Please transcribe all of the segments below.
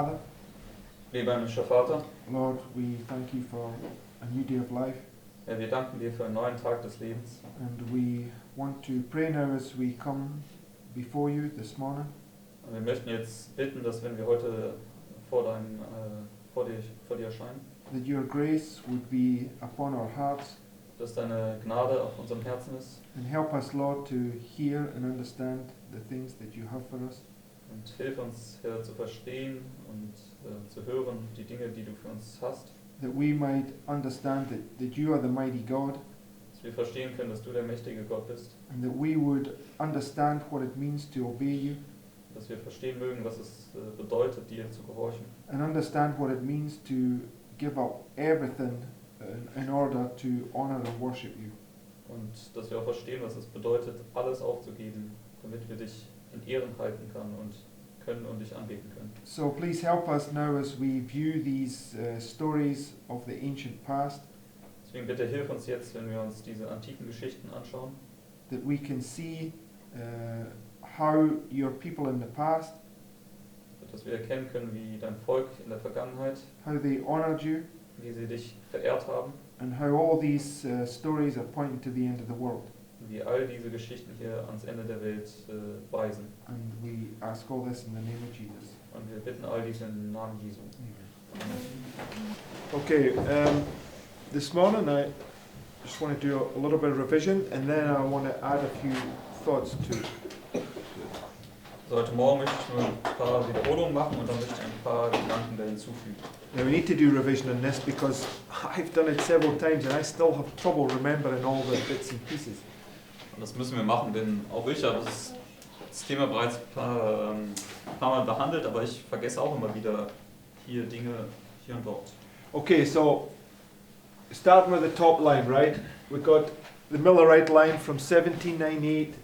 Father, Lieber himmlischer Vater, Lord, we thank you for a new day of life, ja, wir danken dir für einen neuen Tag des Lebens. and we want to pray now as we come before you this morning, Und wir möchten jetzt bitten, dass wenn wir heute vor dir erscheinen, that your grace would be upon our hearts, dass deine Gnade auf unserem Herzen ist and help us, Lord, to hear and understand the things that you have for us. und hilf uns, Herr, zu verstehen und zu hören die Dinge, die du für uns hast, That we might understand that you are the mighty God, dass wir verstehen können, dass du der mächtige Gott bist, and that we would understand what it means to obey you, dass wir verstehen mögen, was es bedeutet, dir zu gehorchen, and understand what it means to give up everything in order to honor and worship you. und dass wir auch verstehen, was es bedeutet, alles aufzugeben, damit wir dich in Ehren halten können und dich anbeten können. So please help us now as we view these stories of the ancient past, Deswegen bitte hilf uns jetzt, wenn wir uns diese antiken Geschichten anschauen, that we can see how your people in the past, dass wir erkennen können, wie dein Volk in der Vergangenheit, how they honored you, wie sie dich verehrt haben, and how all these stories are pointing to the end of the world. und wie all diese Geschichten hier ans Ende der Welt weisen. And we ask all this in the name of Jesus. Und wir bitten all dies im Namen Jesu. Okay, this morning I just want to do a little bit of revision, and then I want to add a few thoughts to it. So, heute Morgen möchte ich nur ein paar Wiederholungen machen und dann möchte ich ein paar Gedanken da hinzufügen. Now we need to do revision on this because I've done it several times and I still have trouble remembering all the bits and pieces. Und das müssen wir machen, denn auch ich habe das Thema bereits ein paar Mal behandelt, aber ich vergesse auch immer wieder hier Dinge hier und dort. Okay, so starting with the top line, right? We've got the Millerite line from 1798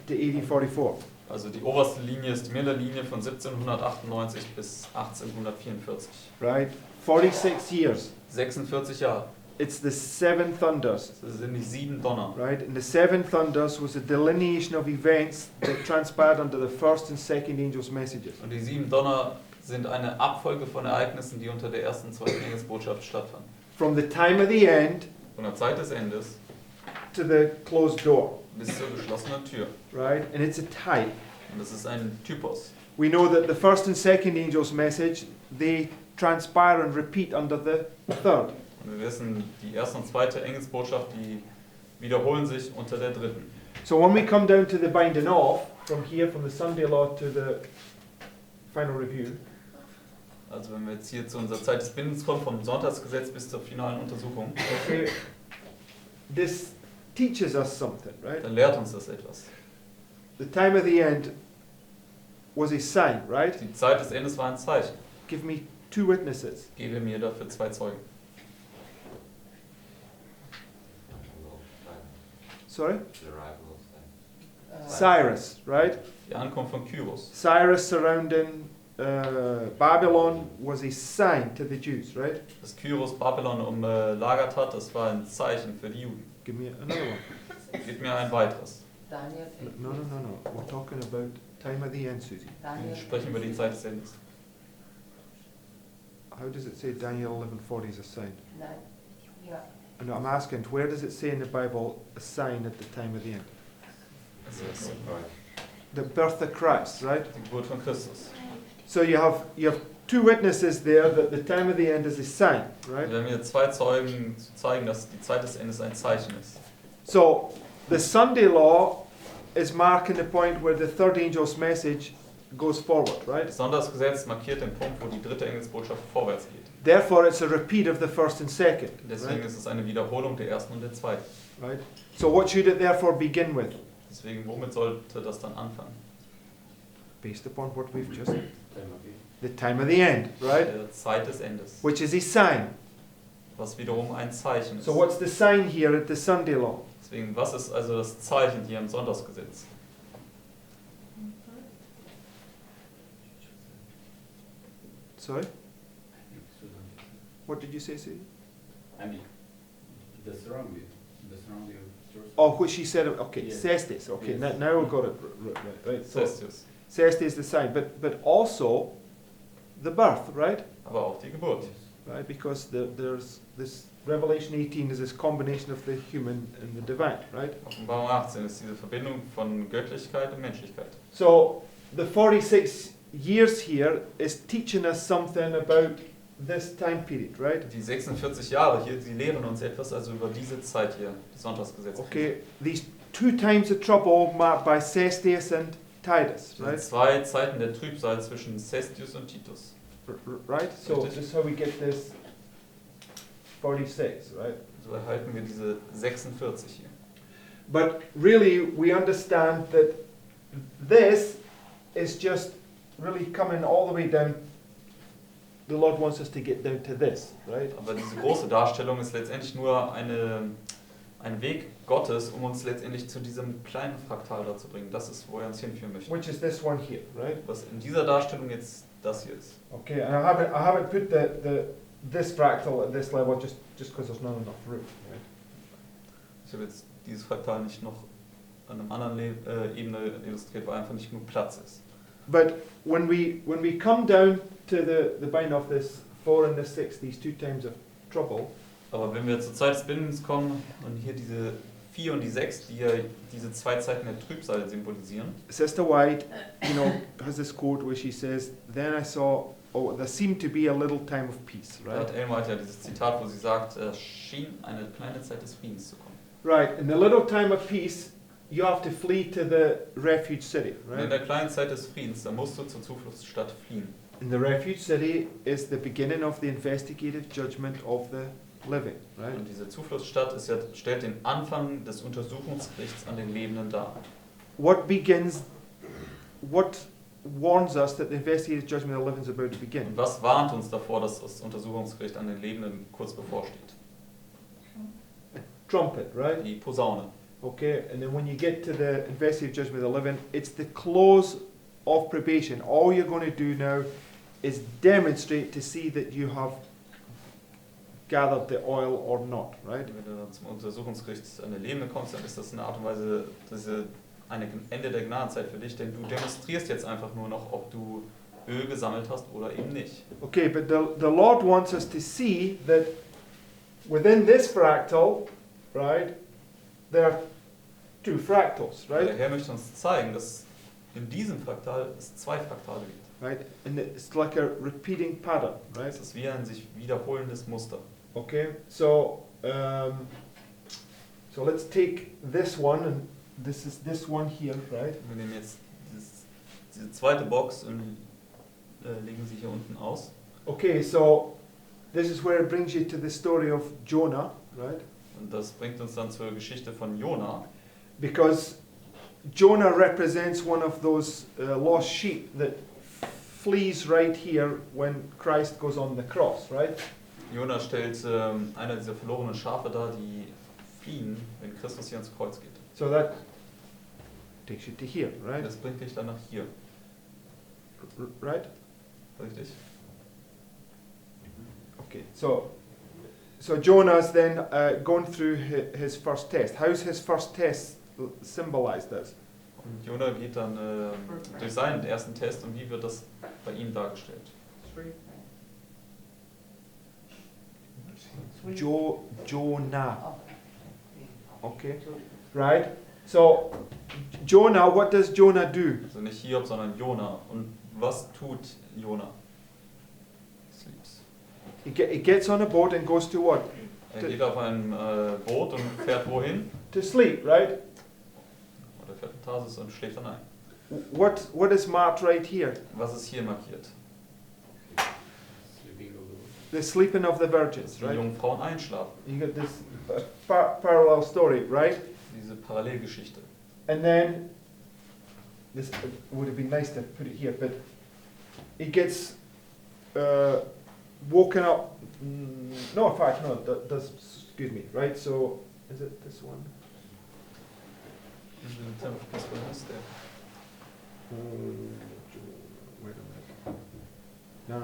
to 1844. Also die oberste Linie ist die Miller-Linie von 1798 bis 1844. Right? 46 years. 46 Jahre. It's the seven thunders. Das sind die 7 Donner. Right? And the seven thunders was a delineation of events that transpired under the first and second angels' messages. Und die 7 Donner sind eine Abfolge von Ereignissen, die unter der ersten und zweiten Engelsbotschaft stattfanden. From the time of the end Von der Zeit des Endes to the closed door. bis zur geschlossenen Tür. Right? And it's a type. Und das ist ein Typus. We know that the first and second angel's message, they transpire and repeat under the third. Und wir wissen, die erste und zweite Engelsbotschaft, die wiederholen sich unter der dritten. So when we come down to the binding off, from here, from the Sunday law to the final review, Also wenn wir jetzt hier zu unserer Zeit des Bindens kommen, vom Sonntagsgesetz bis zur finalen Untersuchung, okay, this teaches us something, right? dann lehrt uns das etwas. The time of the end was a sign, right? Die Zeit des Endes war ein Zeichen. Give me two witnesses. Gebe mir dafür 2 Zeugen. Sorry? Cyrus, right? Die Ankunft von Kyros. Cyrus surrounding Babylon was a sign to the Jews, right? Dass Kyros Babylon umlagert hat, das war ein Zeichen für die Juden. Give me another one. Gib mir ein weiteres. Daniel, No. We're talking about time of the end, Susie. Wir sprechen über die Zeit des Endes. How does it say Daniel 11:40 is a sign? nein, ja, And I'm asking, where does it say in the Bible a sign at the time of the end? Das ist The birth of Christ, right? die Geburt von Christus. So you have two witnesses there that the time of the end is a sign, right? Wir haben hier 2 Zeugen zu zeigen, dass die Zeit des Endes ein Zeichen ist. So the Sunday law is marking the point where the third angel's message goes forward, right? Das Sonntagsgesetz markiert den Punkt, wo die dritte Engelsbotschaft vorwärts geht. Therefore it's a repeat of the first and second, Deswegen right? ist es eine Wiederholung der ersten und der zweiten. Right? So what should it therefore begin with? Deswegen, womit sollte das dann anfangen? Based upon what we've just the time of the end, right? Der Zeit des Endes. Which is a sign. Was wiederum ein Zeichen ist. So what's the sign here at the Sunday law? Deswegen, was ist also das Zeichen hier im Sonntagsgesetz? Sorry? What did you say, Sue? I mean, the surrounding of Jerusalem. Oh, what she said, okay, Yes. cestus, okay, Yes. now we've got it right. So Cestius. cestus is the sign, but also the birth, right? aber auch die Geburt. Right, because there's this Revelation 18 is this combination of the human and the divine, right? Offenbarung 18 ist diese Verbindung von Göttlichkeit und Menschlichkeit. So the 46 years here is teaching us something about this time period, right? Die 46 Jahre hier, sie lehren uns etwas also über diese Zeit hier, die Sonntagsgesetze. Okay, these 2 times of trouble marked by Cestius and Titus, Right? right? Zwei Zeiten der Trübsal zwischen Cestius und Titus. Right? So Richtig. this is how we get this 46, right? So erhalten wir diese 46 hier. But really we understand that this is just really coming all the way down. The Lord wants us to get down to this, right? Aber diese große Darstellung ist letztendlich nur ein Weg Gottes, um uns letztendlich zu diesem kleinen Fraktal da zu bringen. Das ist, wo er uns hinführen möchte. Which is this one here, right? Was in dieser Darstellung jetzt das hier ist. Okay, and I haven't put this fractal at this level just because there's not enough room, right? Ich habe jetzt dieses Fraktal nicht noch an einem anderen Ebene illustriert, weil einfach nicht genug Platz ist. But when we come down to the bind of this 4 and the 6, these 2 times of trouble, Aber wenn wir zur Zeit des Bindens kommen und hier diese 4 und die 6, die ja diese 2 Zeiten der Trübsal symbolisieren, Sister White, has this quote where she says, "Then I saw, there seemed to be a little time of peace," da right? hat Ellen White ja dieses Zitat, wo sie sagt, es schien eine kleine Zeit des Friedens zu kommen. Right, in the little time of peace, you have to flee to the refuge city, Und in right? der kleinen Zeit des Friedens, da musst du zur Zufluchtsstadt fliehen. And the refuge city is the beginning of the investigative judgment of the living, right? Und diese Zufluchtsstadt stellt den Anfang des Untersuchungsgerichts an den Lebenden dar. What warns us that the investigative judgment of the living is about to begin? Und was warnt uns davor, dass das Untersuchungsgericht an den Lebenden kurz bevorsteht? Trumpet, right? Die Posaune. Okay, and then when you get to the investigative judgment of the living, it's the close of probation. All you're going to do now is demonstrate to see that you have gathered the oil or not, right? Wenn du dann zum Untersuchungsgericht an den Lebenden kommst, dann ist das eine Art und Weise, ein Ende der Gnadenzeit für dich, denn du demonstrierst jetzt einfach nur noch, ob du Öl gesammelt hast oder eben nicht. Okay, but the Lord wants us to see that within this fractal, right, there are 2 fractals, Der right? Herr möchte uns zeigen, dass in diesem Fraktal es 2 Fraktale gibt. Right, and it's like a repeating pattern, right? Es ist wie ein sich wiederholendes Muster. Okay, so let's take this one, and this is this one here, right? Wir nehmen jetzt diese zweite Box und legen sie hier unten aus. Okay, so this is where it brings you to the story of Jonah, right? Und das bringt uns dann zur Geschichte von Jona. Because Jonah represents one of those lost sheep that flees right here when Christ goes on the cross, right? Jona stellt einer dieser verlorenen Schafe dar, die fliehen, wenn Christus hier ans Kreuz geht. So that takes you to here, right? Das bringt dich dann nach hier, Right? richtig? Okay, so Jonah's then going through his first test. How's his first test symbolized as? Und Jona geht dann durch seinen ersten Test und wie wird das bei ihm dargestellt? Jonah. Okay, right? So Jonah, what does Jonah do? Also nicht Hiob, sondern Jona. Und was tut Jona? Sleeps. He gets on a boat and goes to what? Er geht auf ein Boot und fährt wohin? To sleep, right? Oder fährt in Tarsis und schläft dann ein. What is marked right here? Was ist hier markiert? Sleeping of the wood. The sleeping of the virgins, Die right? jungen Frauen einschlafen. You got this parallel story, right? Diese Parallelgeschichte. And then, this would have been nice to put it here, but he gets woken up. No, in fact, no, excuse me, right? So, is it this one? Wait a minute. No.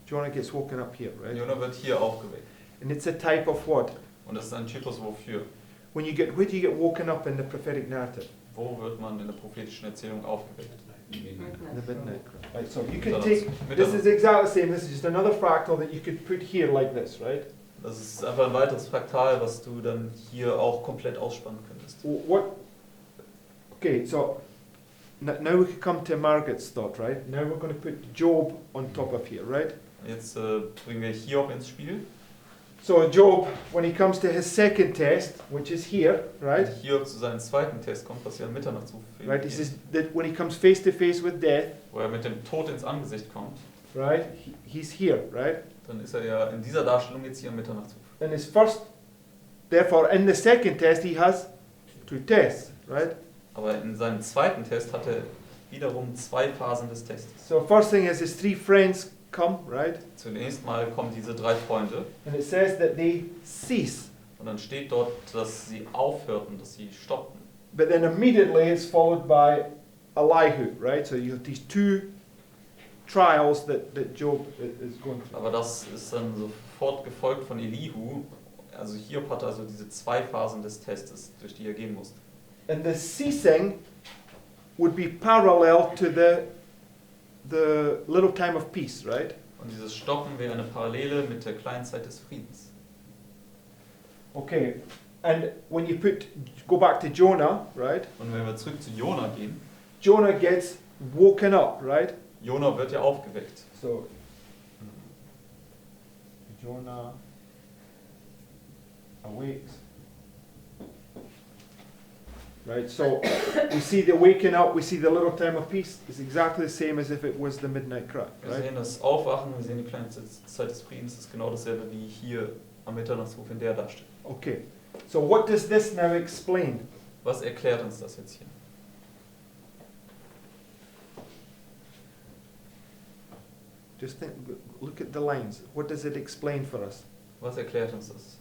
Jonah gets woken up here, right? Jona wird hier aufgeweckt. And it's a type of what? Und das ist ein Typus wofür? where do you get woken up in the prophetic narrative? Wo wird man in der prophetischen Erzählung aufgeweckt? The midnight cry. Right, so you can Mitternachts- take, this Mitternachts- is exactly the same, this is just another fractal that you could put here like this, right? Das ist einfach ein weiteres Fraktal, was du dann hier auch komplett ausspannen könntest. Okay, so now we can come to Margaret's thought, right? Now we're going to put Job on top of here, right? Jetzt bringen wir Hiob ins Spiel. So Job, when he comes to his second test, which is here, right? Wenn Hiob zu seinem zweiten Test kommt, was ja am Mitternachtsruf Right, he says that when he comes face to face with death, wo er mit dem Tod ins Angesicht kommt, right, he's here, right? dann ist er ja in dieser Darstellung jetzt hier am Mitternachtsruf. And his first, therefore, in the second test, he has two tests, right? Aber in seinem zweiten Test hat er wiederum zwei Phasen des Tests. So first thing is his three friends come, right? Zunächst mal kommen diese drei Freunde And it says that they cease, und dann steht dort, dass sie aufhörten, dass sie stoppten. but then immediately it's followed by Elihu, right? So you have these two trials that Job is going through. Aber das ist dann sofort gefolgt von Elihu. Also Hiob hatte also diese zwei Phasen des Testes, durch die er gehen musste. And the ceasing would be parallel to the little time of peace, right? Und dieses Stoppen wäre eine Parallele mit der kleinen Zeit des Friedens. Okay, and when you go back to Jonah, right? Und wenn wir zurück zu Jona gehen, Jonah gets woken up, right? Jona wird ja aufgeweckt. So, Jonah awakes. Right, so we see the waking up, we see the little time of peace. It's exactly the same as if it was the midnight cry, Wir right? sehen das Aufwachen, wir sehen die kleine Zeit des Friedens, das ist genau dasselbe wie hier am Mitternachtsruf in der Darstellung. Okay, so what does this now explain? Was erklärt uns das jetzt hier? Just think, look at the lines. What does it explain for us? Was erklärt uns das?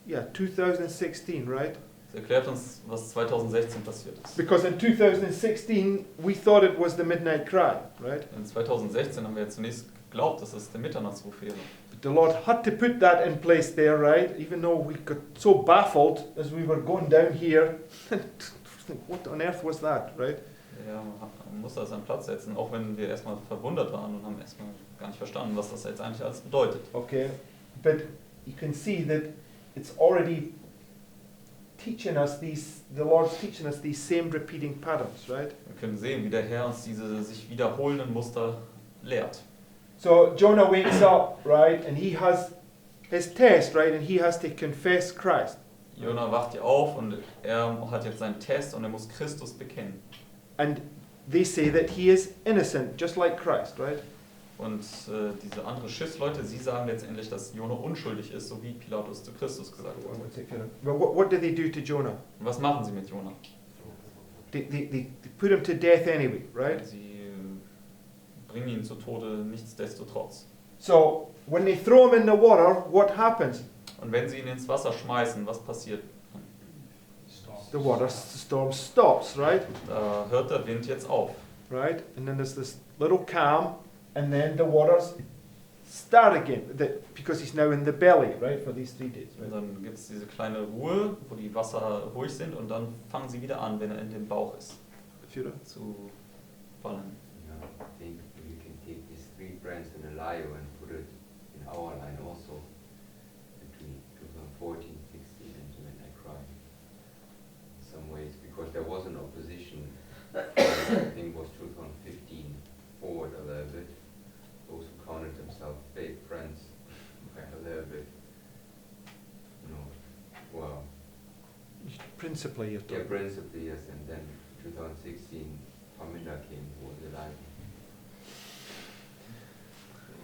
Yeah, 2016, right? Es erklärt uns, was 2016 passiert ist. Because in 2016 we thought it was the midnight cry, right? In 2016 haben wir ja zunächst geglaubt, dass es der Mitternachtsruf wäre. But the Lord had to put that in place there, right? Even though we got so baffled as we were going down here. What on earth was that, right? Ja, man muss das an Platz setzen, auch wenn wir erstmal verwundert waren und haben erstmal gar nicht verstanden, was das jetzt eigentlich alles bedeutet. Okay, but you can see that it's already teaching us the Lord's teaching us these same repeating patterns, right? Wir können sehen, wie der Herr uns diese sich wiederholenden Muster lehrt. So Jonah wakes up, right, and he has his test, right, and he has to confess Christ. Jona wacht ja auf und er hat jetzt seinen Test und er muss Christus bekennen. And they say that he is innocent, just like Christ, right? Und diese andere Schiffsleute, sie sagen letztendlich, dass Jona unschuldig ist, so wie Pilatus zu Christus gesagt hat. But what do they do to Jonah? Und was machen sie mit Jona? They put him to death anyway, right? Sie bringen ihn zu Tode nichtsdestotrotz. So when they throw him in the water, what happens? Und wenn sie ihn ins Wasser schmeißen, was passiert? The water storm stops, right? Da hört der Wind jetzt auf. Right? And then there's this little calm, and then the waters start again, because he's now in the belly, right, for these 3 days. Und Right? dann gibt es diese kleine Ruhe, wo die Wasser ruhig sind und dann fangen sie wieder an, wenn er in dem Bauch ist, Führer? zu fallen. Yeah, I think we can take these 3 brands in a Heilung and put it in our line also between 2014, 16 and the midnight cry. In some ways, because there was an opposition. I think it was 2015 forward a little bit. Those who counted themselves fake friends were a little bit, you know, well, Principally, you're yeah, talking. principally yes, and then 2016 Paminda came who was alive.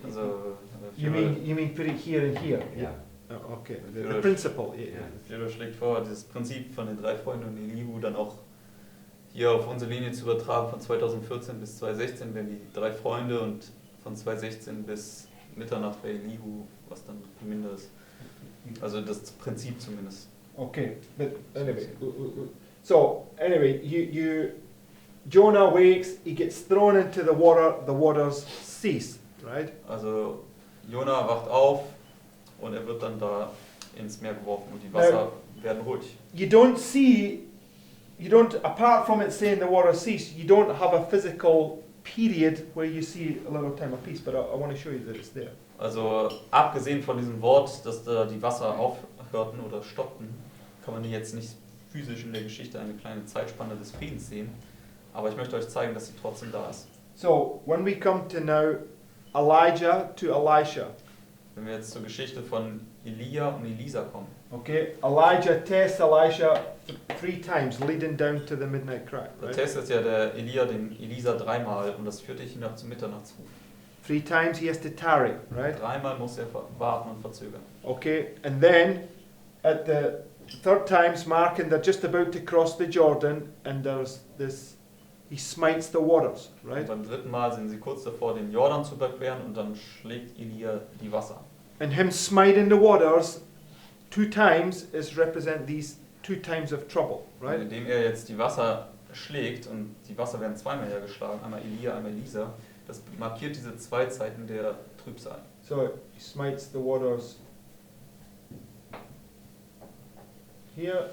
Also, You mean put it here and here? Yeah. Oh, okay. Führer- The principle. Yeah. Yeah. Führer schlägt vor, dieses Prinzip von den 3 Freunden und Elihu dann auch hier auf unsere Linie zu übertragen von 2014 bis 2016, wenn die 3 Freunde und von 2016 bis Mitternacht bei Elihu, was dann minder ist. Also das Prinzip zumindest. Okay, but anyway, so anyway, Jonah wakes, he gets thrown into the waters cease, right? Also Jona wacht auf und er wird dann da ins Meer geworfen und die Wasser werden ruhig. You don't, apart from it saying the water cease, you don't have a physical period where you see a little time of peace, but I want to show you that it's there. Also abgesehen von diesem Wort, dass da die Wasser aufhörten oder stoppten, kann man jetzt nicht physisch in der Geschichte eine kleine Zeitspanne des Friedens sehen. Aber ich möchte euch zeigen, dass sie trotzdem da ist. So, when we come to now Elijah to Elisha, Wenn wir jetzt zur Geschichte von Elia und Elisa kommen. okay, Elijah tests Elisha 3 times, leading down to the midnight cry. Da Right? testet ja der Elia den Elisa 3-mal und das führte ihn hinab zum Mitternachtsruf. 3 times he has to tarry, right? 3-mal muss er warten und verzögern. Okay, and then at the 3rd time's mark, and they're just about to cross the Jordan, and there's this, he smites the waters, right? Und beim 3. Mal sind sie kurz davor, den Jordan zu überqueren und dann schlägt Elia die Wasser. And him smiting the waters 2 times is represent these 2 times of trouble, Und right? indem er jetzt die Wasser schlägt und die Wasser werden 2-mal hergeschlagen, einmal Elia, einmal Elisa, das markiert diese 2 Zeiten der Trübsal. So he smites the waters here,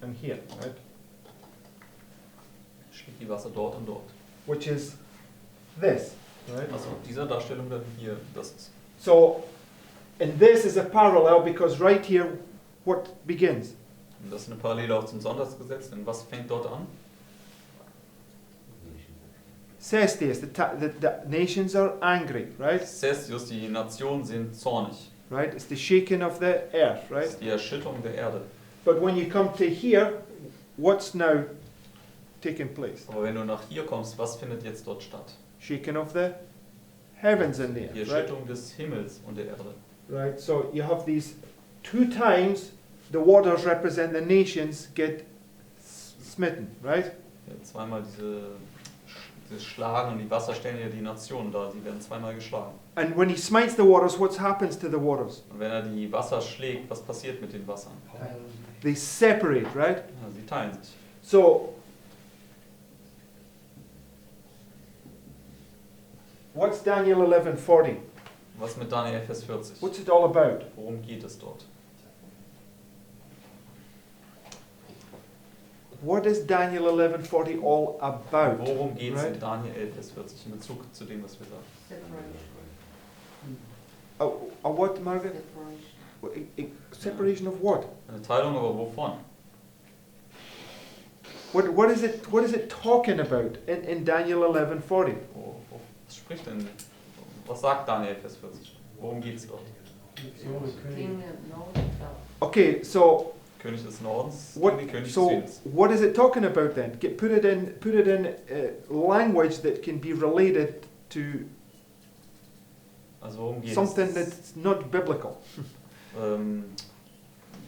and here, right? Schlägt die Wasser dort und dort. Which is this, right? Also dieser Darstellung dann hier, das ist. So, and this is a parallel because right here, what begins? Und das ist eine Parallele auch zum Sonntagsgesetz, denn was fängt dort an? Says this, the nations are angry, right? Celsius, die Nationen sind zornig. Right? It's the shaking of the earth, Das right? ist die Erschütterung der Erde. But when you come to here, what's now taking place? Aber wenn du nach hier kommst, was findet jetzt dort statt? Shaking of the heavens and the Die earth, right? Erschütterung des Himmels und der Erde. Right? So you have these 2 times the waters represent the nations get smitten, right? Ja, 2-mal dieses Schlagen und die Wasser stellen ja die Nationen dar. Sie werden 2-mal geschlagen. And when he smites the waters, what happens to the waters? Und wenn er die Wasser schlägt, was passiert mit den Wassern? They separate, right? Ja, sie teilen sich. So, what's Daniel 11:40? Was mit Daniel Vers 40? What's it all about? Worum geht es dort? What is Daniel 11:40 all about? Worum geht es Right. in Daniel 11 Vers 40 in Bezug zu dem, was wir sagen? What, Margaret? Separation of what? Eine Teilung, aber wovon? What is it talking about in Daniel 11:40? Was spricht denn? Was sagt Daniel Vers 40? Worum geht es dort? Okay, so König des Nordens what? gegen den König des So Südens. what is it talking about then? Put it in language that can be related to Also worum geht something es? that's not biblical.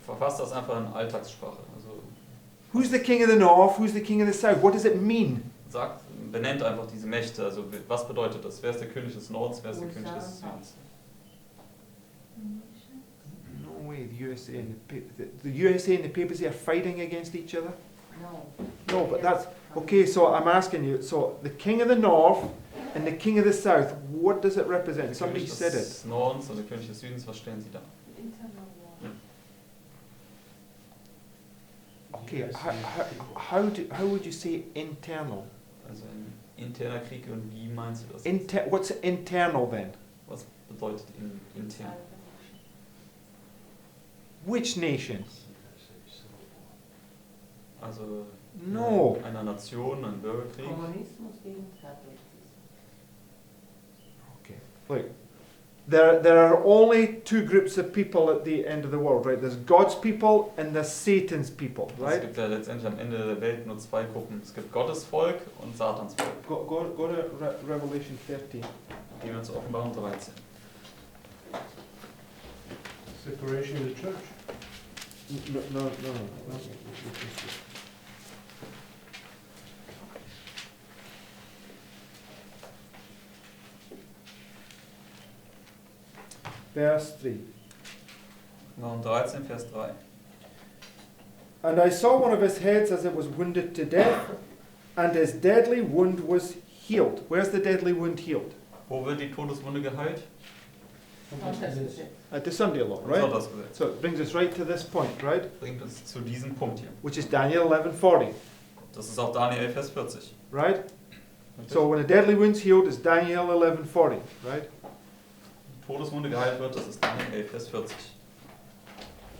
Verfasst das einfach in Alltagssprache. Also Who's the king of the north? Who's the king of the south? What does it mean? benennt einfach diese Mächte. Also was bedeutet das? Wer ist der König des Nordens? Wer ist der König des Südens? No way. The USA and the USA and the papacy are fighting against each other. No, but that's okay. So I'm asking you. So the king of the north and the king of the south. What does it represent? Der Somebody König said it. des Nordens und der König des Südens, was stellen sie da? Okay. How would you say internal? Also ein interner Krieg und wie meinst du das? What's internal then? Was bedeutet intern? Which nations? Also No. einer Nation, ein Bürgerkrieg. Kommunismus gegen Katholizismus. Okay. Look, there are only 2 groups of people at the end of the world, right? There's God's people and there's Satan's people, Es right? gibt ja letztendlich am Ende der Welt nur 2 Gruppen. Es gibt Gottes Volk und Satans Volk. Go to Revelation 13. Gehen wir zur Offenbarung 13. Separation of the church. No. Verse 3. Offenbarung 13, Vers 3. And I saw one of his heads as it was wounded to death, and his deadly wound was healed? Where's the deadly wound healed? Wo wird die Todeswunde geheilt? Sonntagsgesetz. At the Sunday law, Im right? Sonntagsgesetz. So it brings us right to this point, right? Bringt uns zu diesem Punkt hier. Which is Daniel 11:40, Das ist auch Daniel 11, Vers 40. right? So when a deadly wound's healed, it's Daniel 11:40, right? Todeswunde geheilt wird, das ist Daniel 11, Vers 40.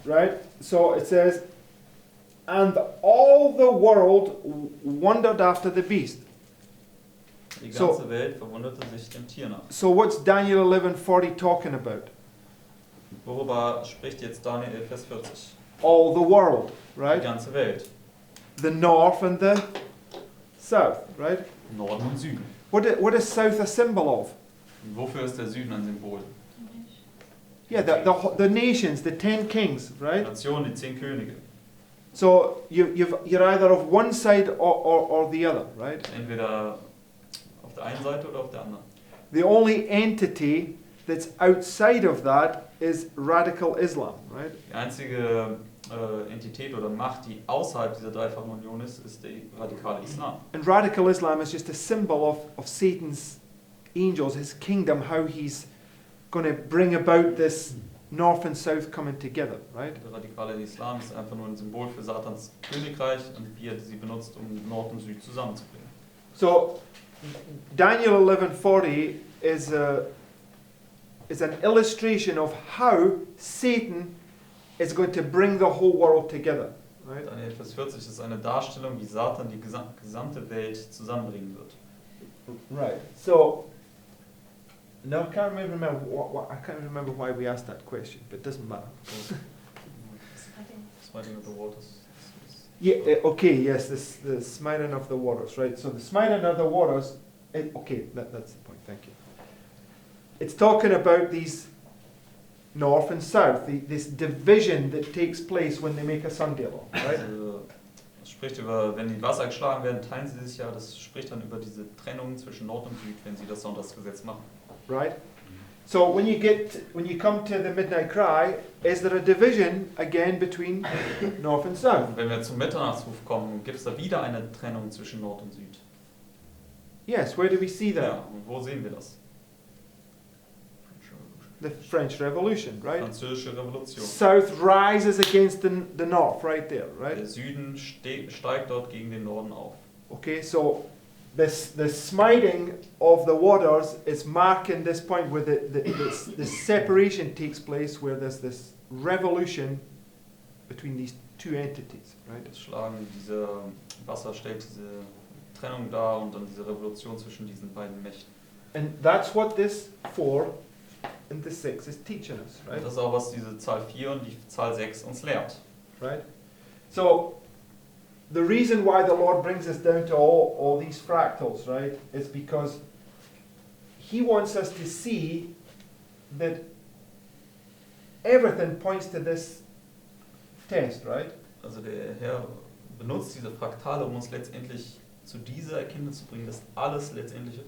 Right? So it says, and all the world wondered after the beast. Die So- ganze Welt verwunderte sich dem Tier nach. So what's Daniel 11:40 talking about? Worüber spricht jetzt Daniel 11, Vers 40? All the world, Die right? ganze Welt. The north and the south, right? Norden und Süden. What is south a symbol of? Und wofür ist der Süden ein Symbol? Yeah, the nations, the 10 kings, Die right? Nation, die 10 Könige. So you're either of one side or the other, right? Entweder auf der einen Seite oder auf der anderen. The only entity that's outside of that is radical Islam, right? Die einzige Entität oder Macht, die außerhalb dieser dreifachen Union ist, ist der radikale Islam. And radical Islam is just a symbol of Satan's angels, his kingdom, how he's going to bring about this north and south coming together, right? Der radikale Islam ist einfach nur ein Symbol für Satans Königreich und wie er sie benutzt, um Nord und Süd zusammenzubringen. So Daniel 11:40 is an illustration of how Satan is going to bring the whole world together, right? Daniel Vers 40 ist eine Darstellung, wie Satan die gesamte Welt zusammenbringen wird. Right. So no, I can't remember I can't remember why we asked that question, but it doesn't matter. Smiting of the waters. Yeah. Okay. Yes. The smiting of the waters. Right. So the smiting of the waters. Okay. That's the point. Thank you. It's talking about these north and south. This division that takes place when they make a Sunday law. Right. Also, das spricht über, wenn die Wasser geschlagen werden, teilen sie sich ja. Das spricht dann über diese Trennung zwischen Nord und Süd, wenn sie das Sonntagsgesetz machen. Right. So when you come to the midnight cry, is there a division again between north and south? Und wenn wir zum Mitternachtsruf kommen, gibt es da wieder eine Trennung zwischen Nord und Süd. Yes. Where do we see that? Ja, und wo sehen wir das? The French Revolution, right? Französische Revolution. South rises against the north, right there, right? Der Süden steigt dort gegen den Norden auf. Okay, so the smiting of the waters is marking this point where the separation takes place, where there's this revolution between these two entities, right? Das Schlagen dieser Wasser stellt diese Trennung dar und dann diese Revolution zwischen diesen beiden Mächten. And that's what this 4 and the 6 is teaching us, Und right? das ist auch, was diese Zahl 4 und die Zahl 6 uns lehrt. Right? So the reason why the Lord brings us down to all these fractals, right, is because He wants us to see that everything points to this test, right? Also der Herr benutzt diese Fraktale, um uns letztendlich zu dieser Erkenntnis zu bringen, dass alles letztendlich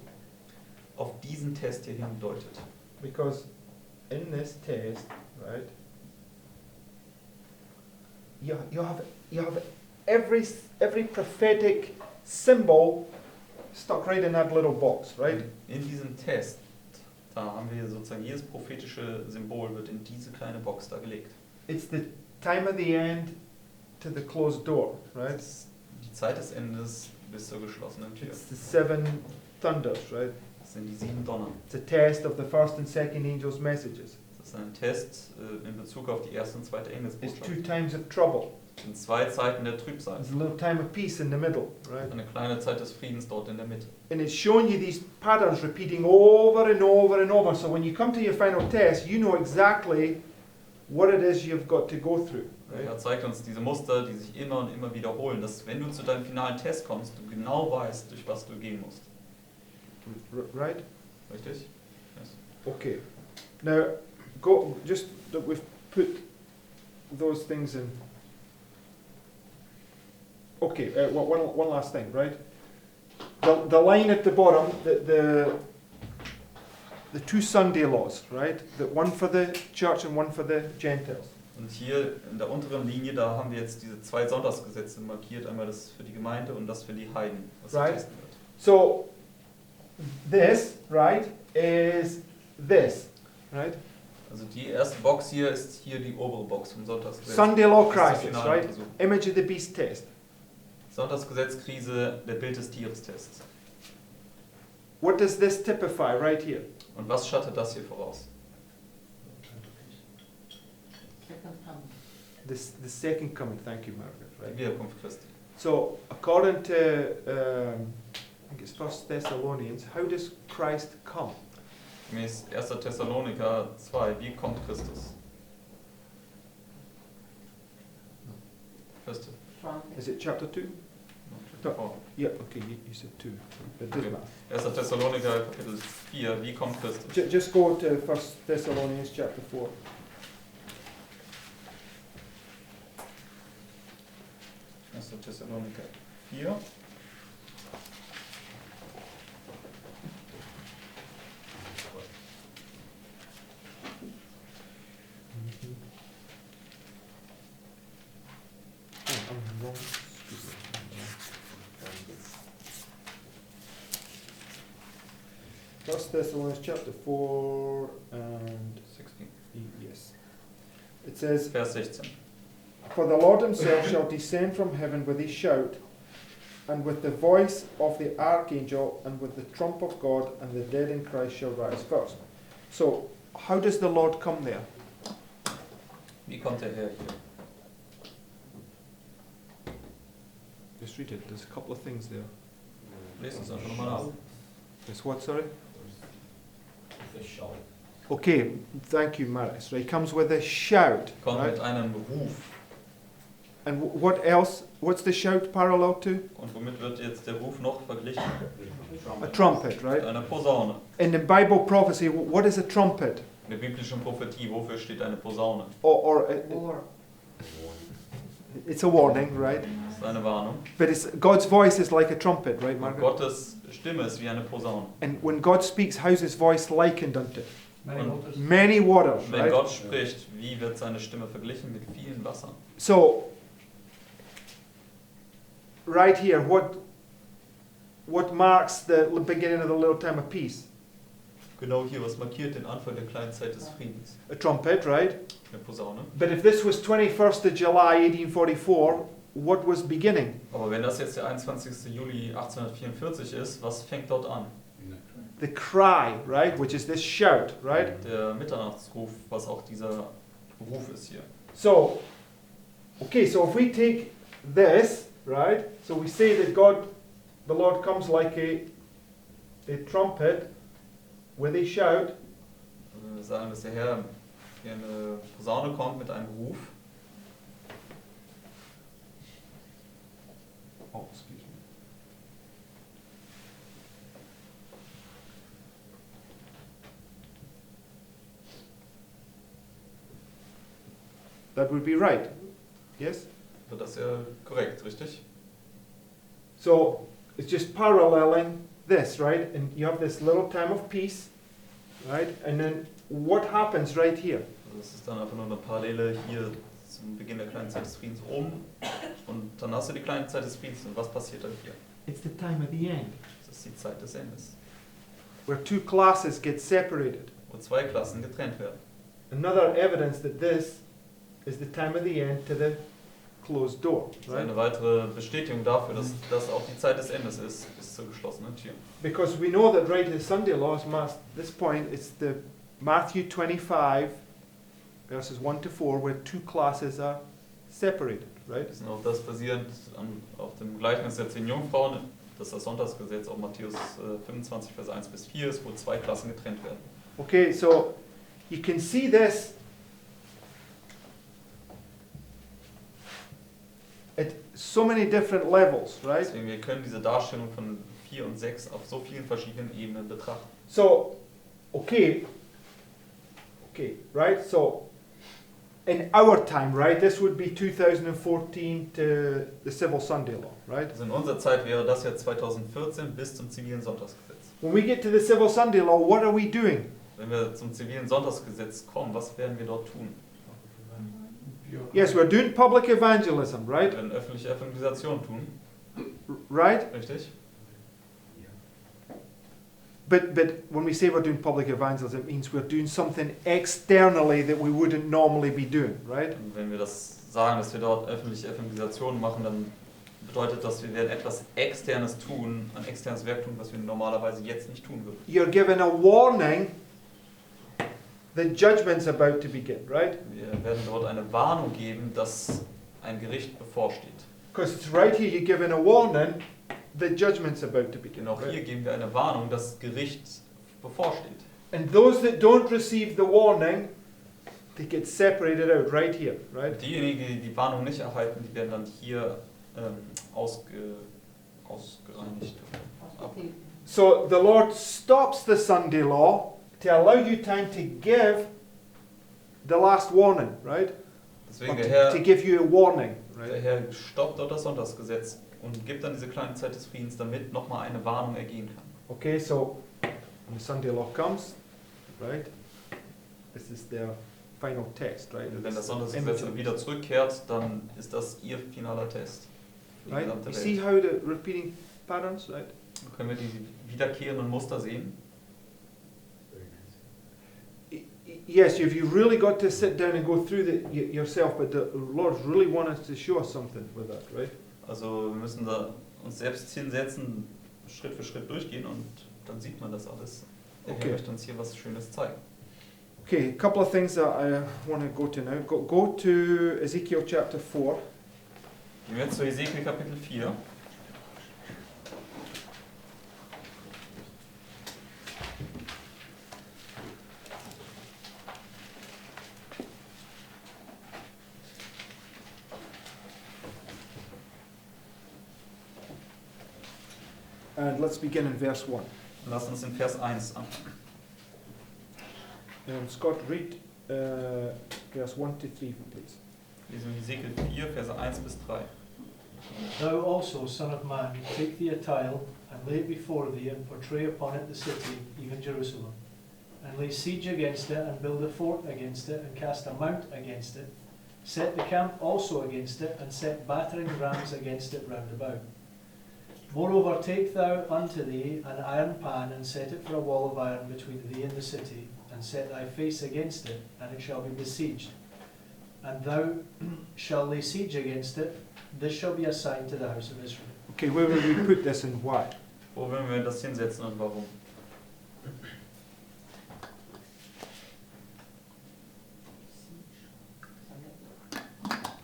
auf diesen Test hier hindeutet. Because in this test, right, you have every prophetic symbol stuck right in that little box, right? In diesem Test, da haben wir sozusagen jedes prophetische Symbol wird in diese kleine Box da gelegt. It's the time of the end to the closed door, right? Das ist die Zeit des Endes bis zur geschlossenen Tür. It's the 7 thunders, right? Das sind die 7 Donner. It's a test of the first and second angels' messages. Das ist ein Test in Bezug auf die erste und zweite It's Engelsbotschaft. 2 times of trouble. Das sind 2 Zeiten der Trübsal. There's a little time of peace in the middle, right? Eine kleine Zeit des Friedens dort in der Mitte. And it's showing you these patterns repeating over and over and over. So when you come to your final test, you know exactly what it is you've got to go through, right? Er zeigt uns diese Muster, die sich immer und immer wiederholen, dass wenn du zu deinem finalen Test kommst, du genau weißt, durch was du gehen musst. Right? Richtig? Yes. Okay. Now, just that we've put those things in. Okay, one last thing, right? The line at the bottom, the 2 Sunday laws, right? One for the church and one for the Gentiles. Und hier in der unteren Linie, da haben wir jetzt diese 2 Sonntagsgesetze markiert, einmal das für die Gemeinde und das für die Heiden, was Right. testen wird. So, this, right, is this, right? Also die erste Box hier ist hier die obere Box vom Sonntagsgesetz. Sunday law Das ist die crisis, finale right? Untersuchung. Image of the beast test. Sonntagsgesetzkrise, der Bild des Tieres-Test. What does this typify right here? Und was schattet das hier voraus? Second coming. The second coming. Thank you, Margaret. Die Right. Wiederkunft Christi. So, according to I think it's 1 Thessalonians, how does Christ come? Gemäß 1. Thessaloniker 2, wie kommt Christus? First, Trumpet. Is it chapter 2? oh. Yeah, okay, you said 2. But it doesn't matter. 1. Thessaloniker Kapitel 4, wie kommt Christus? Just go to 1 Thessalonians chapter 4. Erster Thessaloniker 4. Oh, I'm wrong. Excuse me. First Thessalonians chapter 4 and 16. yes. It says, Vers 16. For the Lord himself shall descend from heaven with a shout, and with the voice of the archangel, and with the trump of God, and the dead in Christ shall rise first. So, how does the Lord come there? Wie kommt der Herr hier? Just read it. There's a couple of things there. Lest es einfach nochmal nach. There's what, sorry? The shout. Okay, thank you, Maris. Right, he comes with a shout. Kommt Right? mit einem Ruf. And what else? What's the shout parallel to? Und womit wird jetzt der Ruf noch verglichen? A trumpet, Mit right? einer Posaune. In the Bible prophecy, what is a trumpet? In der biblischen Prophetie, wofür steht eine Posaune? Or War. it's a warning, right? Das ist eine Warnung. But it's God's voice is like a trumpet, right, Und Margaret? Gottes Stimme ist wie eine Posaune. And when God speaks, how's his voice likened unto? Many Und- waters. Many waters, Wenn right? Gott spricht, wie wird seine Stimme verglichen? Mit vielen Wassern. So, right here, what marks the beginning of the little time of peace? Genau hier, was markiert den Anfang der kleinen Zeit des Friedens? A trumpet, right? Eine Posaune. But if this was 21st of July 1844, what was beginning? Aber wenn das jetzt der 21. Juli 1844 ist, was fängt dort an? The cry, right? Which is this shout, right? Der Mitternachtsruf, was auch dieser Ruf ist hier. So, okay, so if we take this, right? So we say that the Lord comes like a trumpet with a shout. Also wir sagen, dass der Herr wie eine Posaune kommt mit einem Ruf. Oh, excuse me. That would be right. Yes? Wird das ja korrekt, richtig? So it's just paralleling this, right? And you have this little time of peace, right? And then what happens right here? Also das ist dann einfach nur eine Parallele hier zum Beginn der kleinen Zeit des Friedens oben. Und dann hast du die kleine Zeit des Friedens. Und was passiert dann hier? It's the time of the end, Das ist die Zeit des Endes. where two classes get separated. Wo zwei Klassen getrennt werden. Another evidence that this is the time of the end to the closed door, Das ist right? eine weitere Bestätigung dafür, dass das auch die Zeit des Endes ist, bis zur geschlossenen Tür. Because we know that right in Sunday laws, this point, it's the Matthew 25, verses 1 to 4, where two classes are separated, Wir right? wissen auch das basierend auf dem Gleichnis der 10 Jungfrauen, dass das Sonntagsgesetz auch Matthäus 25, Vers 1 bis 4 ist, wo zwei Klassen getrennt werden. Okay, so you can see this at so many different levels, right? Deswegen, wir können diese Darstellung von 4 und 6 auf so vielen verschiedenen Ebenen betrachten. So, okay, right? So, in our time, right, this would be 2014 to the Civil Sunday Law, right? Also in unserer Zeit wäre das ja 2014 bis zum zivilen Sonntagsgesetz. When we get to the Civil Sunday Law, what are we doing? Wenn wir zum zivilen Sonntagsgesetz kommen, was werden wir dort tun? Yes, we're doing public evangelism, Wir right? werden öffentliche Evangelisation tun, Right? richtig? But when we say we're doing public evangelism, it means we're doing something externally that we wouldn't normally be doing, right? Und wenn wir das sagen, dass wir dort öffentliche Evangelisation machen, dann bedeutet das, wir werden etwas Externes tun, ein externes Werk tun, was wir normalerweise jetzt nicht tun würden. You're given a warning that judgment's about to begin, right? Wir werden dort eine Warnung geben, dass ein Gericht bevorsteht. Because it's right here you're given a warning that judgment's about to begin. Denn auch hier Right? geben wir eine Warnung, dass Gericht bevorsteht. And those that don't receive the warning, they get separated out right here, right? Diejenigen, die die Warnung nicht erhalten, die werden dann hier ausgereinigt. Okay. So the Lord stops the Sunday law to allow you time to give the last warning, right? Deswegen Or der Herr, to give you a warning, der right? Herr stoppt dort das Sonntagsgesetz und gibt dann diese kleine Zeit des Friedens, damit nochmal eine Warnung ergehen kann. Okay, so when the Sunday law comes, right? This is their final test, right? Und wenn das This Sonntagsgesetz image dann wieder zurückkehrt, dann ist das ihr finaler Test. für die right? gesamte You Welt. see how the repeating patterns, right? Dann können wir die wiederkehrenden Muster sehen. Very nice. Yes, you've really got to sit down and go through yourself, but the Lord really wants us to show us something with that, right? Also wir müssen da uns selbst hinsetzen, Schritt für Schritt durchgehen und dann sieht man das alles. Der Okay. Herr möchte uns hier was Schönes zeigen. Okay, a couple of things that I want to go to now. Go to Ezekiel chapter 4. Gehen wir jetzt zu Hesekiel Kapitel 4. And let's begin in verse 1. Lass uns in Vers 1 anfangen. Scott, read verse 1 to 3, please. Lesen wir Hesekiel 4, Verse 1 bis 3. Thou also, son of man, take thee a tile, and lay it before thee, and portray upon it the city, even Jerusalem. And lay siege against it, and build a fort against it, and cast a mount against it. Set the camp also against it, and set battering rams against it round about. Moreover, take thou unto thee an iron pan, and set it for a wall of iron between thee and the city, and set thy face against it, and it shall be besieged. And thou shalt lay siege against it. This shall be a sign to the house of Israel. Okay, where will we put this and why? Wo wollen wir das hinsetzen und warum?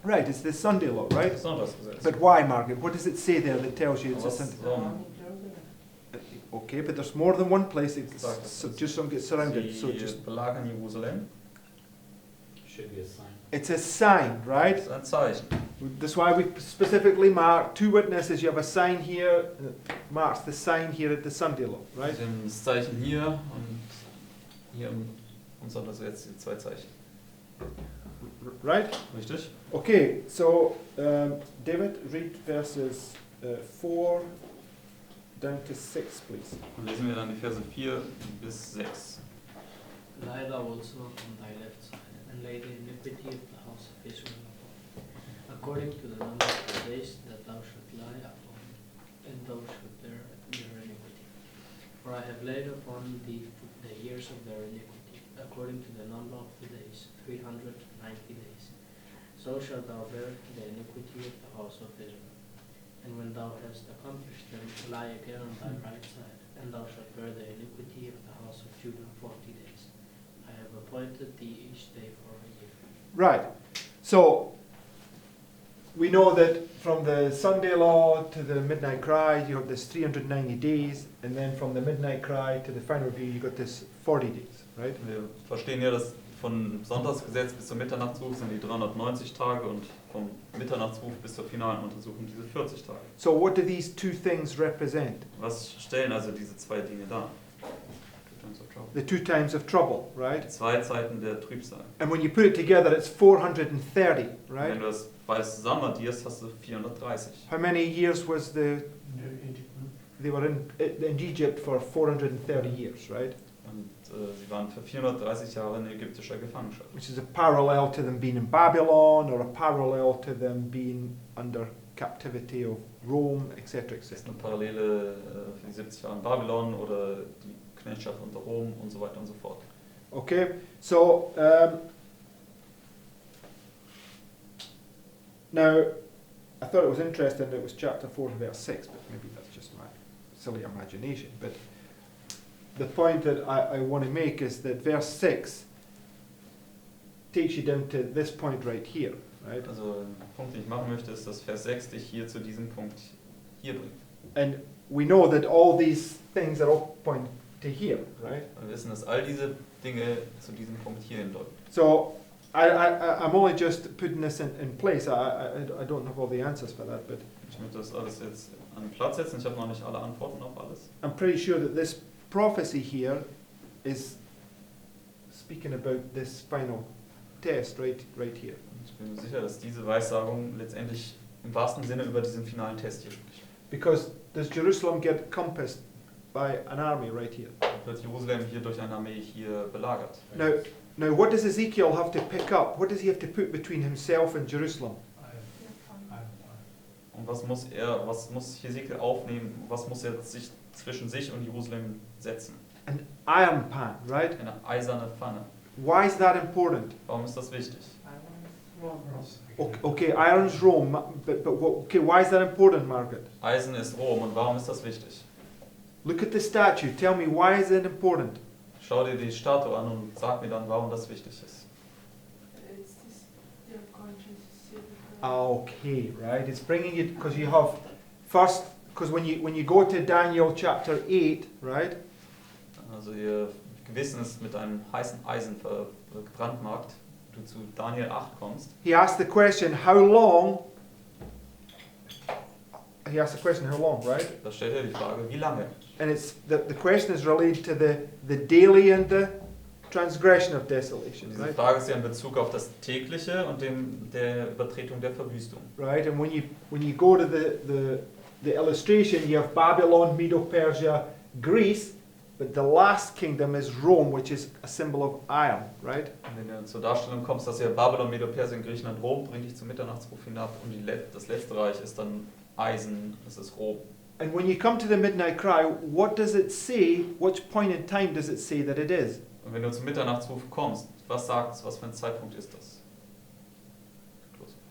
Right, it's the Sunday law, right? Das Sonntagsgesetz. But why, Margaret? What does it say there that tells you it's a Was, Sunday? warum? Okay, but there's more than one place. It's Exactly. so just some get surrounded. So Sie just belagern Jerusalem. Should be a sign. it's a sign, right? Das ist ein Zeichen. That's why we specifically mark two witnesses. You have a sign here that marks the sign here at the Sunday law, right? Wir haben das Zeichen hier und hier im Sonntagsgesetz die zwei Zeichen. Right? Richtig? Okay, so David, read verses 4 down to 6, please. Dann lesen wir dann die Verse 4 bis 6. Lie thou also on thy left side, and lay the iniquity of the house of Israel upon, according to the number of the days that thou shalt lie upon, and thou shalt bear their iniquity. For I have laid upon thee the years of their iniquity, according to the number of the days, 390 days. So shalt thou bear the iniquity of the house of Israel. And when thou hast accomplished them, lie again on thy right side, and thou shalt bear the iniquity of the house of Judah 40 days. I have appointed thee each day for a year. Right. So we know that from the Sunday law to the midnight cry, you have this 390 days, and then from the midnight cry to the final review, you got this 40 days, right? Wir verstehen ja, dass von Sonntagsgesetz bis zum Mitternachtsruf sind die 390 Tage und vom Mitternachtsruf bis zur finalen Untersuchung diese 40 Tage. So what do these two things represent? Was stellen also diese zwei Dinge dar? Two times of trouble. The two times of trouble, Die right? zwei Zeiten der Trübsal. And when you put it together, it's 430, Wenn right? du das beides zusammen addierst, hast du 430. How many years was they were in Egypt for 430 years, right? Und sie waren für 430 Jahre in ägyptischer Gefangenschaft. Which is a parallel to them being in Babylon, or a parallel to them being under captivity of Rome, etc., Das ist etc. eine Parallele für die 70 Jahre in Babylon oder die Knechtschaft unter Rom und so weiter und so fort. Okay, so now I thought it was interesting that it was chapter 4 verse 6, but maybe that's just my silly imagination. But the point that I want to make is that verse 6 takes you down to this point right here, right? Also der Punkt, den ich machen möchte, ist, dass Vers 6 dich hier zu diesem Punkt hier bringt. And we know that all these things are all point to here, right? Und wir wissen, dass all diese Dinge zu diesem Punkt hier hindeuten. So I'm only just putting this in place. I don't have all the answers for that, but Ich möchte das alles jetzt an den Platz setzen. Ich habe noch nicht alle Antworten auf alles. I'm pretty sure that this prophecy here is speaking about this final test right here. Und ich bin mir sicher, dass diese Weissagung letztendlich im wahrsten Sinne über diesen finalen Test hier spricht. Because does Jerusalem get compassed by an army right here? Wird Jerusalem hier durch eine Armee hier belagert. Now what does Ezekiel have to pick up? What does he have to put between himself and Jerusalem? Und was muss Hesekiel aufnehmen? Was muss er sich zwischen sich und Jerusalem setzen? An iron pan, right? Eine eiserne Pfanne. Why is that important? Warum ist das wichtig? Okay, iron's Rome, but okay, why is that important, Margaret? Eisen ist Rom und warum ist das wichtig? Look at the statue. Tell me, why is it important? Schau dir die Statue an und sag mir dann, warum das wichtig ist. It's this, their conscience is seared. Okay, right. It's bringing you because you have first because when you go to Daniel chapter 8, right? Also ihr Gewissen ist mit einem heißen Eisen gebrandmarkt. Du zu Daniel 8 kommst. He asked the question, how long? He asked the question, how long, right? Da stellt er die Frage, wie lange? And it's the question is related to the daily and the transgression of desolation, Und diese right? Frage ist ja in Bezug auf das tägliche und der Übertretung der Verwüstung. Right. And when you go to the illustration, you have Babylon, Medo-Persia, Greece, but the last kingdom is Rome, which is a symbol of iron, right? Und wenn du zur Darstellung kommst, dass ja Babylon, Medo-Persien, Griechenland, Rom bringt dich zum Mitternachtsruf hinab und das letzte Reich ist dann Eisen, das ist Rom. And when you come to the midnight cry, what does it say? Which point in time does it say that it is? Und wenn du zum Mitternachtsruf kommst, was sagt es, was für ein Zeitpunkt ist das?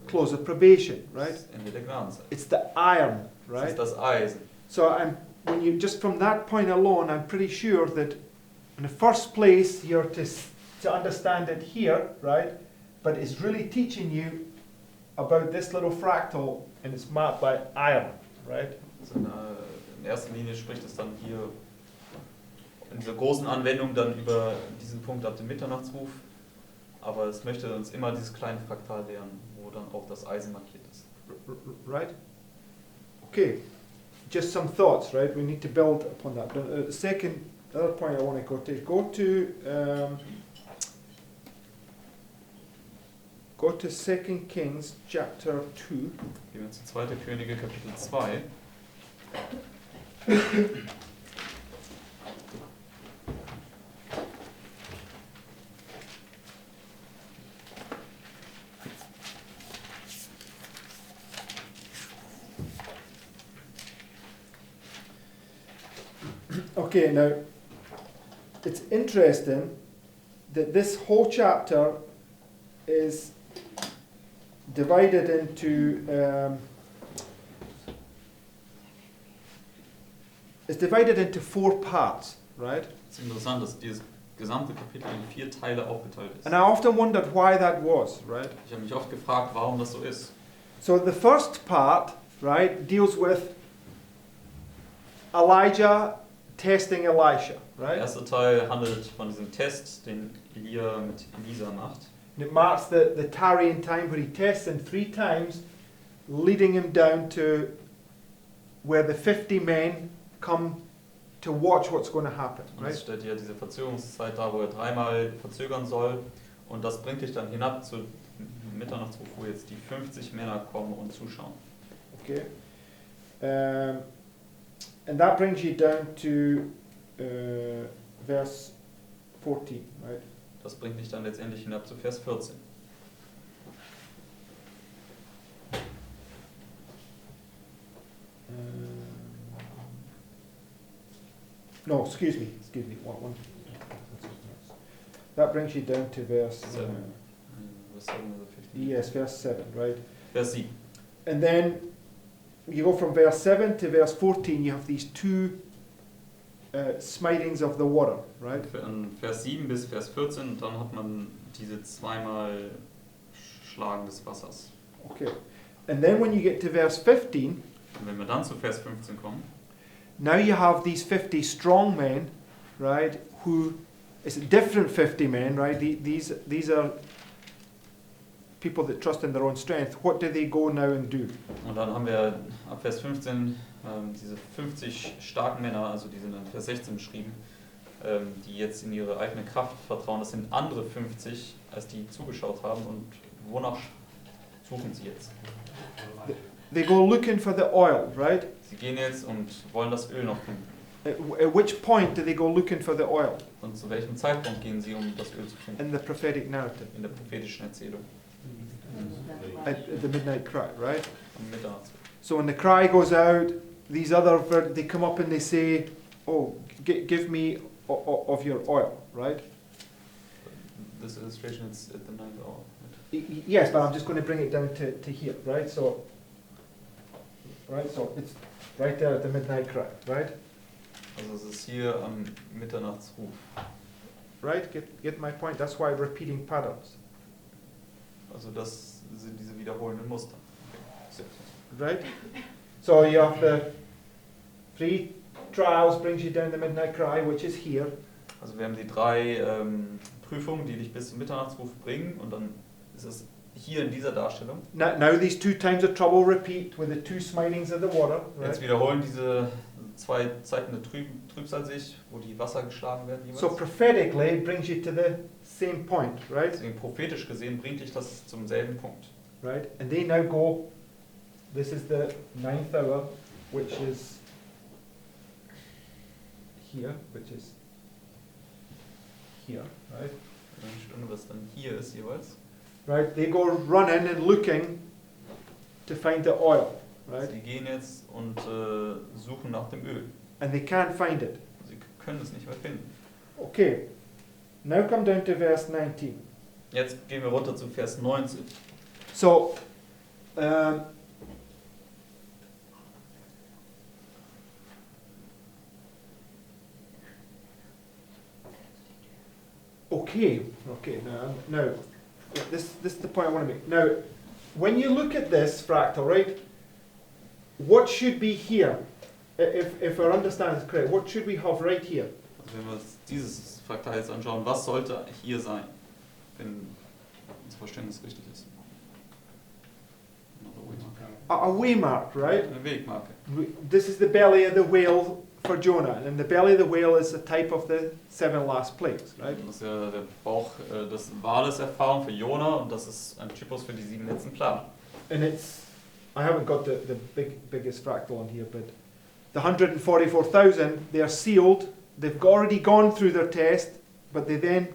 Close of probation, right? Das Ende der Gnadenzeit. It's the iron, Das right? ist das Eisen. So when you just from that point alone, I'm pretty sure that in the first place you're to understand it here, right? But it's really teaching you about this little fractal, and it's marked by iron, right? Also in erster Linie spricht es dann hier in dieser großen Anwendung dann über diesen Punkt ab dem Mitternachtsruf, aber es möchte uns immer dieses kleine Fraktal lehren, wo dann auch das Eisen markiert ist. Right? Okay, just some thoughts, right? We need to build upon that. But the other point I want to go to 2 Kings chapter 2. Gehen wir zu 2. Könige Kapitel 2. Okay, now it's interesting that this whole chapter is divided into four parts, right? Es ist interessant, dass dieses gesamte Kapitel in 4 Teile aufgeteilt ist. And I often wondered why that was, right? Ich habe mich oft gefragt, warum das so ist. So the first part, right, deals with Elijah testing Elisha, Der right? erste Teil handelt von diesem Test, den Elia mit Elisa macht. And it marks the tarrying time where he tests him 3 times, leading him down to where the 50 men come to watch what's going to happen, Und es right? stellt ja diese Verzögerungszeit dar, wo er 3-mal verzögern soll. Und das bringt dich dann hinab zu Mitternachtsruf, wo jetzt die 50 Männer kommen und zuschauen. Okay. And that brings you down to verse 14, right? Das bringt dich dann letztendlich hinab zu Vers 14. No, excuse me. One. That brings you down to verse. Verse 7 or 15. Yes, verse 7, right? Vers 7. And then you go from verse 7 to verse 14, you have these two smitings of the water, right? Von Vers 7 bis Vers 14 und dann hat man diese zweimal Schlagen des Wassers. Okay. And then when you get to verse 15, Und wenn wir dann zu Vers 15 kommen, now you have these 50 strong men, right, who, it's a different 50 men, right? These are people that trust in their own strength. What do they go now and do? und dann haben wir ab Vers 15 diese 50 starken Männer, also die sind in Vers 16 beschrieben, die jetzt in ihre eigene Kraft vertrauen. Das sind andere 50, als die zugeschaut haben. Und wonach suchen sie jetzt? They go looking for the oil, right? Sie gehen jetzt und wollen das Öl noch finden. At which point do they go looking for the oil? Und zu welchem Zeitpunkt gehen sie, um das Öl zu finden? In the prophetic narrative, In der prophetischen Erzählung. at the midnight cry, right? Am Mitternachts. So when the cry goes out, these other, they come up and they say, oh, give me of your oil, right? This illustration is at the 9th hour. Yes, but I'm just going to bring it down to here, right? So it's right there at the midnight cry, right? Also es ist hier am Mitternachtsruf. Right? Get my point? That's why repeating patterns, Also das sind diese wiederholenden Muster. Okay. Sehr gut. right? So you have the 3 trials brings you down the midnight cry, which is here. Also wir haben die 3 Prüfungen, die dich bis zum Mitternachtsruf bringen, und dann ist es hier in dieser Darstellung. Now these 2 times of trouble repeat with the 2 smitings of the water, Jetzt right? wiederholen diese 2 Zeiten der Trübsal sich, wo die Wasser geschlagen werden jeweils. So prophetically it brings you to the same point, right? Deswegen prophetisch gesehen bringt dich das zum selben Punkt. Right? And they now go, this is the 9th hour, which is here, right? Eine Stunde, was dann hier ist jeweils. Right? They go running and looking to find the oil, right? Sie gehen jetzt und suchen nach dem Öl. And they can't find it. Sie können es nicht mehr finden. Okay. Now come down to verse 19. Jetzt gehen wir runter zu Vers 19. So, okay, now, this is the point I want to make. Now, when you look at this fractal, right, what should be here? If our understanding is correct, what should we have right here? Also wenn wir uns dieses Fraktal jetzt anschauen, was sollte hier sein, wenn unser Verständnis richtig ist? A waymark, right? Eine Wegmarke. This is the belly of the whale for Jonah, and the belly of the whale is the type of the 7 last plagues, right? Das ist ja der Bauch des Wales Erfahrung für Jona, und das ist ein Typus für die 7 letzten Plagen. And it's, I haven't got the biggest fractal on here, but the 144,000, they're sealed, they've already gone through their test, but they then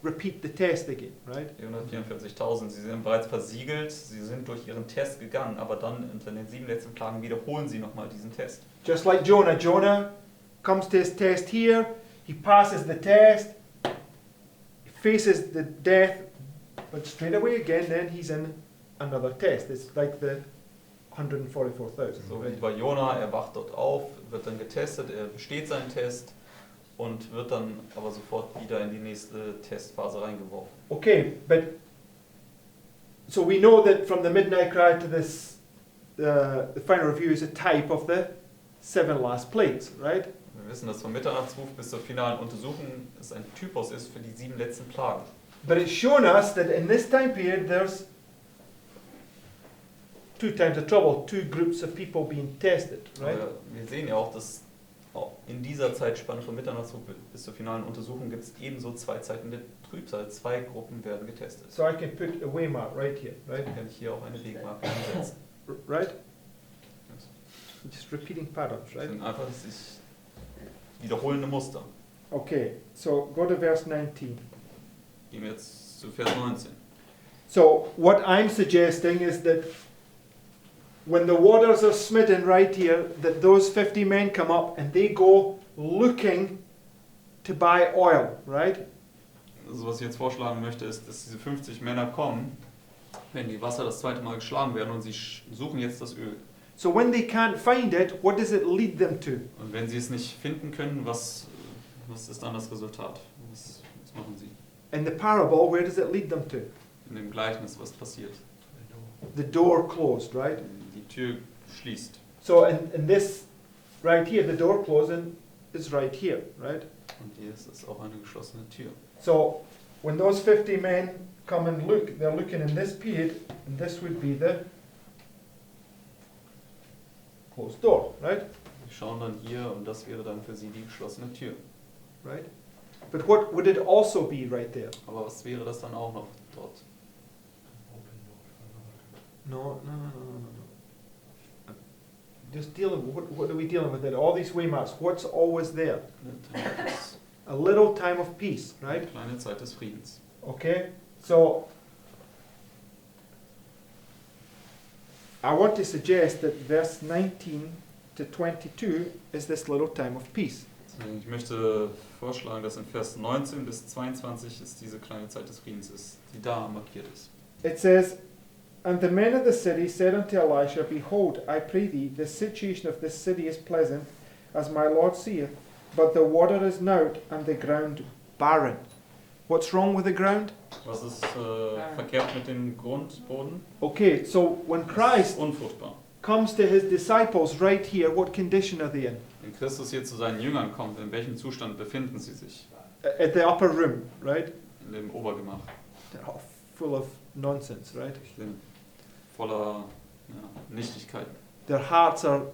repeat the test again, right? Die 144.000, sie sind bereits versiegelt, sie sind durch ihren Test gegangen, aber dann unter den 7 letzten Plagen wiederholen sie nochmal diesen Test. Just like Jonah. Jonah comes to his test here, he passes the test, he faces the death, but straight away again, then he's in another test. It's like the 144,000. So wie Right? bei Jona, er wacht dort auf, wird dann getestet, er besteht seinen Test und wird dann aber sofort wieder in die nächste Testphase reingeworfen. Okay, but so we know that from the midnight cry to this, the final review is a type of the 7 last plagues, right? Wir wissen, dass vom Mitternachtsruf bis zur finalen Untersuchung es ein Typus ist für die 7 letzten Plagen. But it's shown us that in this time period there's 2 times of trouble, 2 groups of people being tested, right? Aber wir sehen ja auch, dass auch in dieser Zeitspanne vom Mitternachtsruf bis zur finalen Untersuchung gibt es ebenso 2 Zeiten der Trübsal. 2 Gruppen werden getestet. So I can put a waymark right here, right? Dann kann ich hier auch eine Wegmarke ansetzen. Right? Just repeating patterns, Das right? sind einfach sich wiederholende Muster. Okay, so go to verse 19. Gehen wir jetzt zu Vers 19. So what I'm suggesting is that when the waters are smitten right here, that those 50 men come up and they go looking to buy oil, right? Also was ich jetzt vorschlagen möchte, ist, dass diese 50 Männer kommen, wenn die Wasser das zweite Mal geschlagen werden und sie suchen jetzt das Öl. So when they can't find it, what does it lead them to? Und wenn sie es nicht finden können, was ist dann das Resultat? Was machen sie? In the parable, where does it lead them to? In dem Gleichnis, was passiert? The door closed, right? Die Tür schließt. So in this, right here, the door closing is right here, right? Und hier ist es auch eine geschlossene Tür. So when those 50 men come and look, they're looking in this period, and this would be the closed door, right? Sie schauen dann hier und das wäre dann für sie die geschlossene Tür. Right? But what would it also be right there? Aber was wäre das dann auch noch dort? No. Just dealing. What are we dealing with? There, all these waymarks. What's always there? A little time of peace, right? Eine kleine Zeit des Friedens. Okay. So I want to suggest that verse 19 to 22 is this little time of peace. Ich möchte vorschlagen, dass in Vers 19 bis 22 ist diese kleine Zeit des Friedens ist, die da markiert ist. It says, "And the men of the city said unto Elisha, Behold, I pray thee, the situation of this city is pleasant, as my Lord seeth, but the water is out, and the ground barren." What's wrong with the ground? Was ist verkehrt mit dem Grundboden? Okay, so when Es ist Christ unfruchtbar. comes to his disciples right here, what condition are they in? Wenn Christus hier zu seinen Jüngern kommt, in welchem Zustand befinden sie sich? At the upper room, right? In dem Obergemach. They're all full of nonsense, right? Sie sind voller Nichtigkeiten. Their hearts are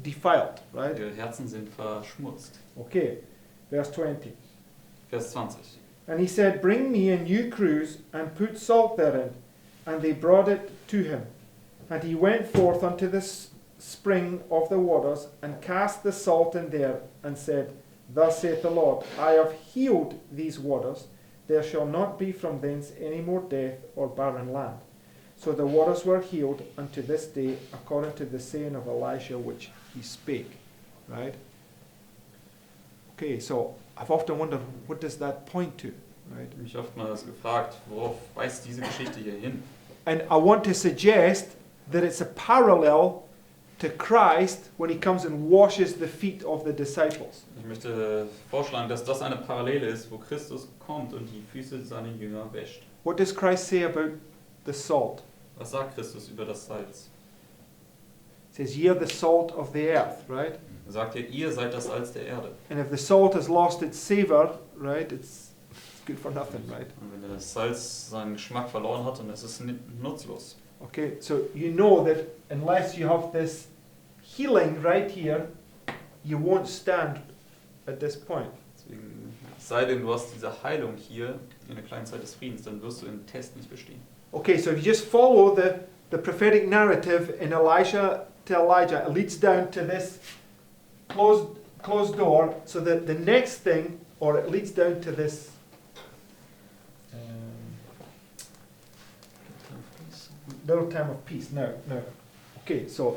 defiled, right? Ihre Herzen sind verschmutzt. Okay, verse 20. Vers 20. And he said, Bring me a new cruse, and put salt therein. And they brought it to him. And he went forth unto the spring of the waters, and cast the salt in there, and said, Thus saith the Lord, I have healed these waters. There shall not be from thence any more death or barren land. So the waters were healed unto this day, according to the saying of Elisha which he spake. Right? Okay, so I've often wondered, what does that point to? Right? Ich habe mich oftmals gefragt, worauf weist diese Geschichte hier hin? And I want to suggest that it's a parallel to Christ when he comes and washes the feet of the disciples. Ich möchte vorschlagen, dass das eine Parallele ist, wo Christus kommt und die Füße seiner Jünger wäscht. What does Christ say about the salt? Was sagt Christus über das Salz? He says, Ye are the salt of the earth, right? Er sagt ihr seid das Salz der Erde. And if the salt has lost its savor, right, it's good for nothing, right? Und wenn das Salz seinen Geschmack verloren hat, dann ist es nutzlos. Okay, so you know that unless you have this healing right here, you won't stand at this point. Deswegen, sei denn du hast diese Heilung hier in der kleinen Zeit des Friedens, dann wirst du den Test nicht bestehen. Okay, so if you just follow the prophetic narrative in Elisha to Elijah, it leads down to this closed door, so that the next thing, or it leads down to this little time of peace. Now, okay, so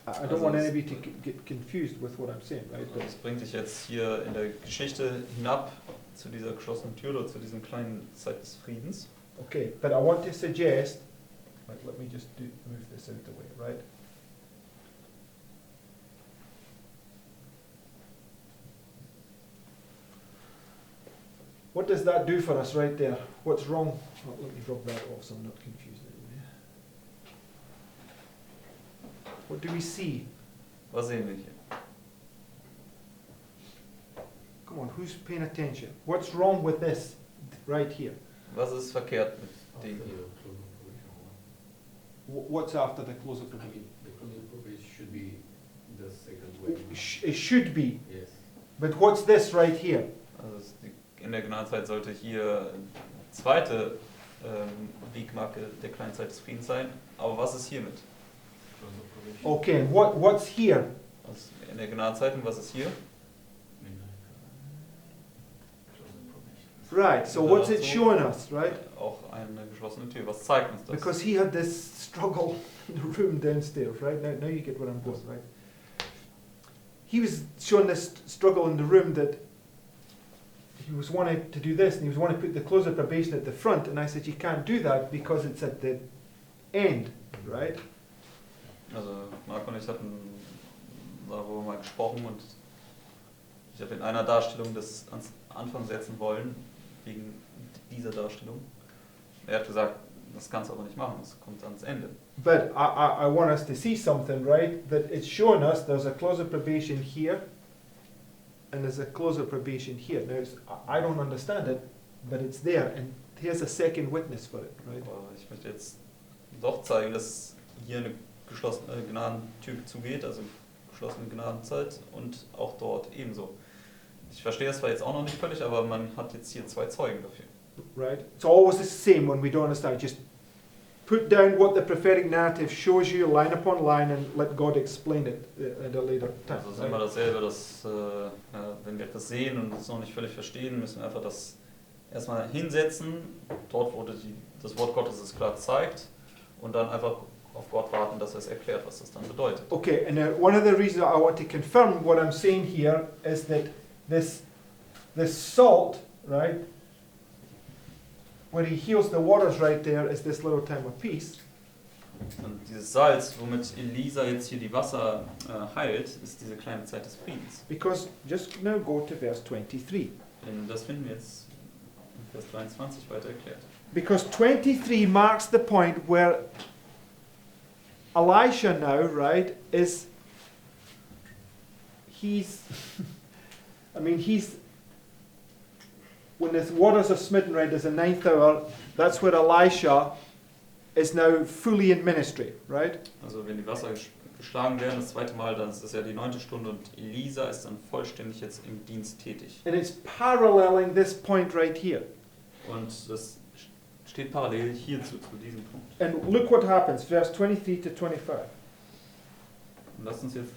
I don't want anybody to get confused with what I'm saying, right? Das bringt dich jetzt hier in der Geschichte hinab zu dieser geschlossenen Tür oder zu diesem kleinen Zeit des Friedens. Okay, but I want to suggest, let me just move this out of the way, right? What does that do for us right there? What's wrong? Oh, let me rub that off so I'm not confused anymore. What do we see? Was sehen wir hier? Come on, who's paying attention? What's wrong with this right here? Was ist verkehrt mit dem hier? What's after the close of probation? The close of probation should be the second way. It should be. Yes. But what's this right here? Also in der Gnadenzeit sollte hier eine zweite Wegmarke der kleinen Zeit des Friedens sein. Aber was ist hiermit? Close of probation. Okay, and what's here? Also in der Gnadenzeit und was ist hier? Close of probation. Right, so what's it showing us, right? Auch eine geschlossene Tür. Was zeigt uns das? Because he had this struggle in the room downstairs, right? Now you get where I'm going, right? he was showing this struggle in the room that he was wanting to do this and he was wanting to put the close of probation at the front, and I said, you can't do that because it's at the end, right? Also Marco und ich hatten darüber mal gesprochen und ich habe in einer Darstellung das ans Anfang setzen wollen, wegen dieser Darstellung. Er hat gesagt, das kannst du aber nicht machen, das kommt ans Ende. But I want us to see something, right? That it's showing us there's a close of probation here and there's a close of probation here. Now, I don't understand it, but it's there, and here's a second witness for it, right? Aber ich möchte jetzt doch zeigen, dass hier eine geschlossene Gnadentür zugeht, also geschlossene Gnadenzeit und auch dort ebenso. Ich verstehe es zwar jetzt auch noch nicht völlig, aber man hat jetzt hier zwei Zeugen dafür. Right? It's always the same when we don't understand. Just put down what the prophetic narrative shows you, line upon line, and let God explain it at a later time. Also es ist immer dasselbe, dass wenn wir etwas sehen und es noch nicht völlig verstehen, müssen wir einfach das erstmal hinsetzen, dort wo das Wort Gottes es klar zeigt, und dann einfach auf Gott warten, dass er es erklärt, was das dann bedeutet. Okay, and one of the reasons I want to confirm what I'm saying here is that this salt, right, where he heals the waters right there, is this little time of peace. Und dieses Salz, womit Elisa jetzt hier die Wasser heilt, ist diese kleine Zeit des Friedens. Because just now go to verse 23. Denn das finden wir jetzt in Vers 23 weiter erklärt. Because 23 marks the point where Elisha now, right, he's when the waters are smitten, right, there's a 9th hour, that's where Elisha is now fully in ministry, right? Also wenn die Wasser geschlagen werden, das zweite Mal, dann ist das ja die 9. Stunde und Elisa ist dann vollständig jetzt im Dienst tätig. And it's paralleling this point right here. Und das steht parallel hierzu, zu diesem Punkt. And look what happens, verse 23 to 25. Und lasst uns jetzt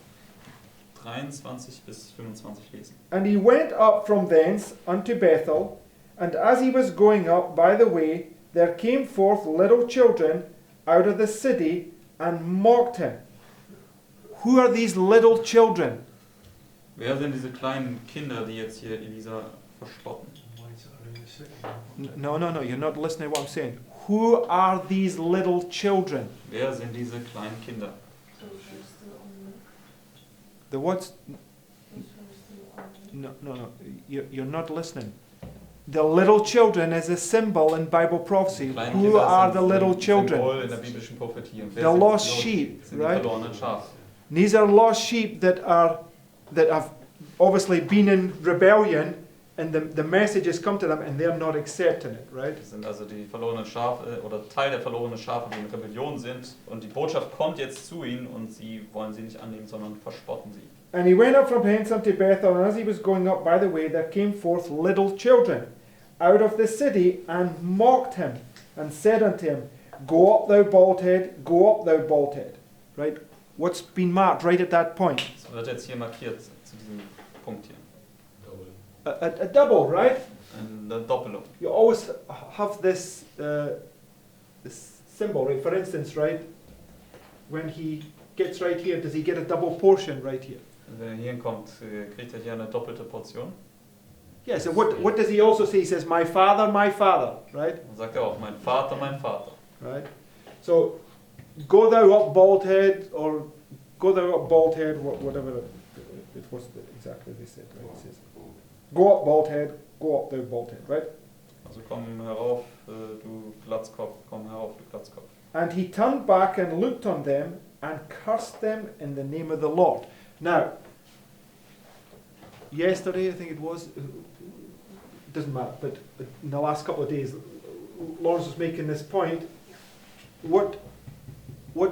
23 bis 25 lesen. And he went up from thence unto Bethel, and as he was going up by the way, there came forth little children out of the city and mocked him. Who are these little children? Wer sind diese kleinen Kinder, die jetzt hier Elisa verspotten? No, you're not listening to what I'm saying. Who are these little children? Wer sind diese kleinen Kinder? Those are still on The what's? those are still on No. You're not listening. The little children is a symbol in Bible prophecy. Die kleinen Who Kinder are sind the little ein children? Symbol in der biblischen Prophetie. Und wer The sind lost die sheep, sind die right? verlorenen Schafe. These are lost sheep that have obviously been in rebellion, and the message has come to them, and they're not accepting it, right? Das sind also die verlorenen Schafe oder Teil der verlorenen Schafe, die in Rebellion sind. Und die Botschaft kommt jetzt zu ihnen und sie wollen sie nicht annehmen, sondern verspotten sie. And he went up from hence unto Bethel, and as he was going up by the way, there came forth little children out of the city, and mocked him, and said unto him, Go up, thou bald head, go up, thou bald head. Right? What's been marked right at that point? Das wird jetzt hier markiert zu diesem Punkt hier. Double. A double, right? Eine Doppelung. You always have this symbol, right? For instance, right, when he gets right here, does he get a double portion right here? Wenn er hier hinkommt, kriegt er hier eine doppelte Portion. Yeah, so what does he also say? He says, my father, right? Dann sagt er auch, mein Vater, Right? So, go thou up, bald head, or go thou up, bald head, whatever it was exactly they said, right? He says, go up, bald head, go up, thou bald head, right? Also komm herauf, du Glatzkopf, komm herauf, du Glatzkopf. And he turned back and looked on them and cursed them in the name of the Lord. Now, yesterday, I think it was, it doesn't matter, but in the last couple of days, Lawrence was making this point. What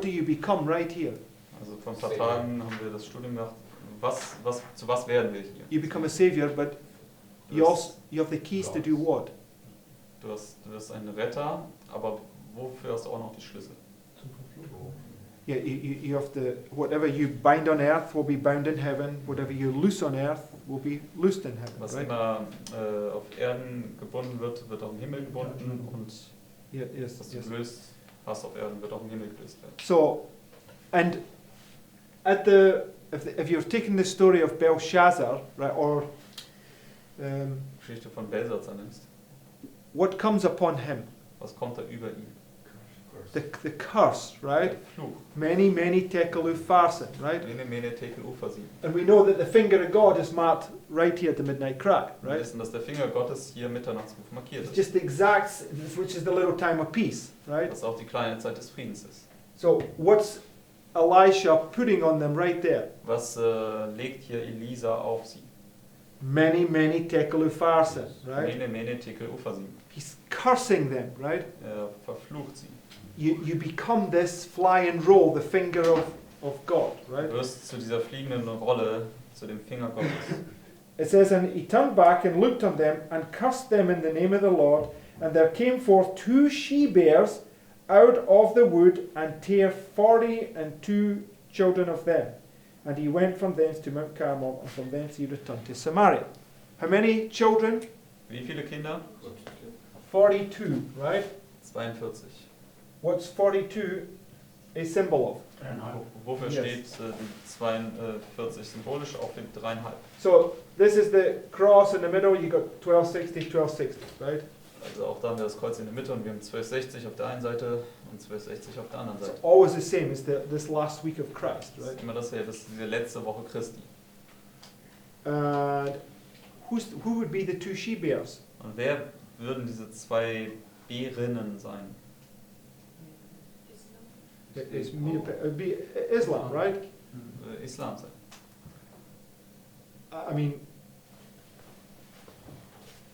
do you become right here? Also vor ein paar Tagen haben wir das Studium gemacht. Zu was werden wir hier? You become a savior, but you have the keys to do what? Du wirst ein Retter, aber wofür hast du auch noch die Schlüssel? Yeah, you have the, whatever you bind on earth will be bound in heaven, whatever you loose on earth will be loosed in heaven, Was right? immer auf Erden gebunden wird, wird auch im Himmel gebunden, und Yeah, yes, was du yes. löst, hast auf Erden, wird auch im Himmel gelöst werden. So, and if you're taking the story of Belshazzar, right, or Geschichte von Belsatzer nimmst, what comes upon him? was kommt da über ihn? The curse, right? Der Fluch. Many, many tekel upharsin, right? Mene, mene, tekel, upharsin. And we know that the finger of God is marked right here at the midnight cry, Wir right? wissen, dass der Finger Gottes hier im Mitternachtsruf markiert It's ist. just the exact, which is the little time of peace, right? Was auch die kleine Zeit des Friedens ist. So what's Elisha putting on them right there? Was legt hier Elisa auf sie? Many, many tekel upharsin, right? Mene, mene, tekel, upharsin. He's cursing them, right? Verflucht sie. You become this fly and roll, the finger of God, right? Du wirst zu dieser fliegenden Rolle, zu dem Finger Gottes. It says, and he turned back and looked on them and cursed them in the name of the Lord. And there came forth 2 she-bears out of the wood and tare 42 children of them. And he went from thence to Mount Carmel, and from thence he returned to Samaria. How many children? Wie viele Kinder? 42, right? 42. What's 42 a symbol of? Wofür Yes. steht die 42 symbolisch auf dem 3,5? So this is the cross in the middle. You got 1260, 1260, right? Also auch da haben wir das Kreuz in der Mitte und wir haben 1260 auf der einen Seite und 1260 auf der anderen It's Seite. always the same. It's this last week of Christ, Das right? ist immer dasselbe, das ist diese letzte Woche Christi. And who would be the 2 she-bears? Und wer würden diese 2 Bärinnen sein? It'd be Islam, right? Islam sein. I mean,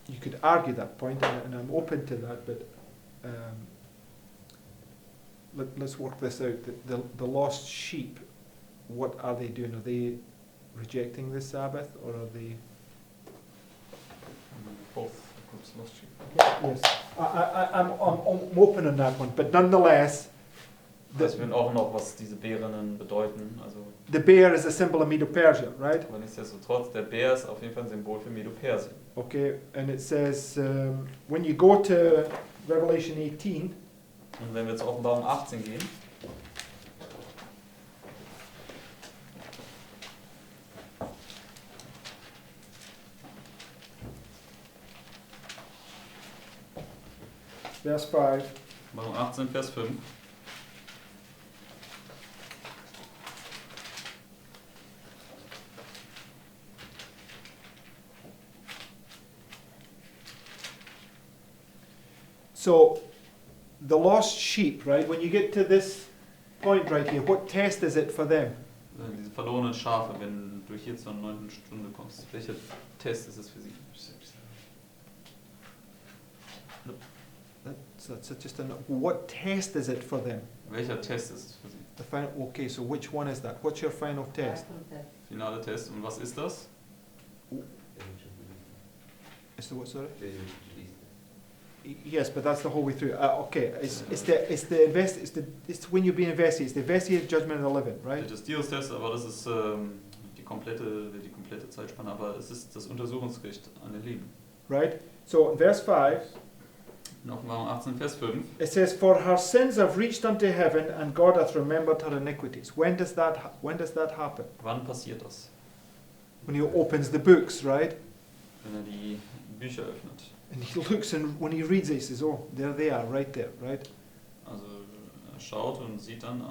you could argue that point, and I'm open to that, but let's work this out. The lost sheep, what are they doing? Are they rejecting the Sabbath, or are they? Both groups lost sheep. Yes, I'm open on that one, but nonetheless, Weiß wir auch noch, was diese Bärinnen bedeuten. Also, the bear is a symbol of Medo-Persia, right? aber nichtsdestotrotz, der Bär ist auf jeden Fall ein Symbol für Medo-Persien. Okay, and it says when you go to Revelation 18, Und wenn wir zur Offenbarung 18 gehen, verse 5. Offenbarung 18, Vers 5. So, the lost sheep, right? When you get to this point right here, what test is it for them? Diese verlorenen Schafe, wenn du hier zur 9. Stunde kommst, welcher Test ist es für sie? That's just what test is it for them? Welcher Test ist es für sie? The final. Okay, so which one is that? What's your final test? Finale Test. Und was ist das? Is the what? Sorry. Yes, but that's the whole way through. Okay, it's when you're being investigated. It's the investigative judgment of the living, right? Das Dios-Test, aber das ist die komplette Zeitspanne, aber es ist das Untersuchungsgericht an den Leben. Right. So in verse 5. In Offenbarung 18, Vers 5. It says, "For her sins have reached unto heaven, and God hath remembered her iniquities." When does that happen? Wann passiert das? When he opens the books, right? Wenn die Bücher öffnet. And he looks, and when he reads it, he says, "Oh, there they are, right there, right?" Also schaut und sieht dann,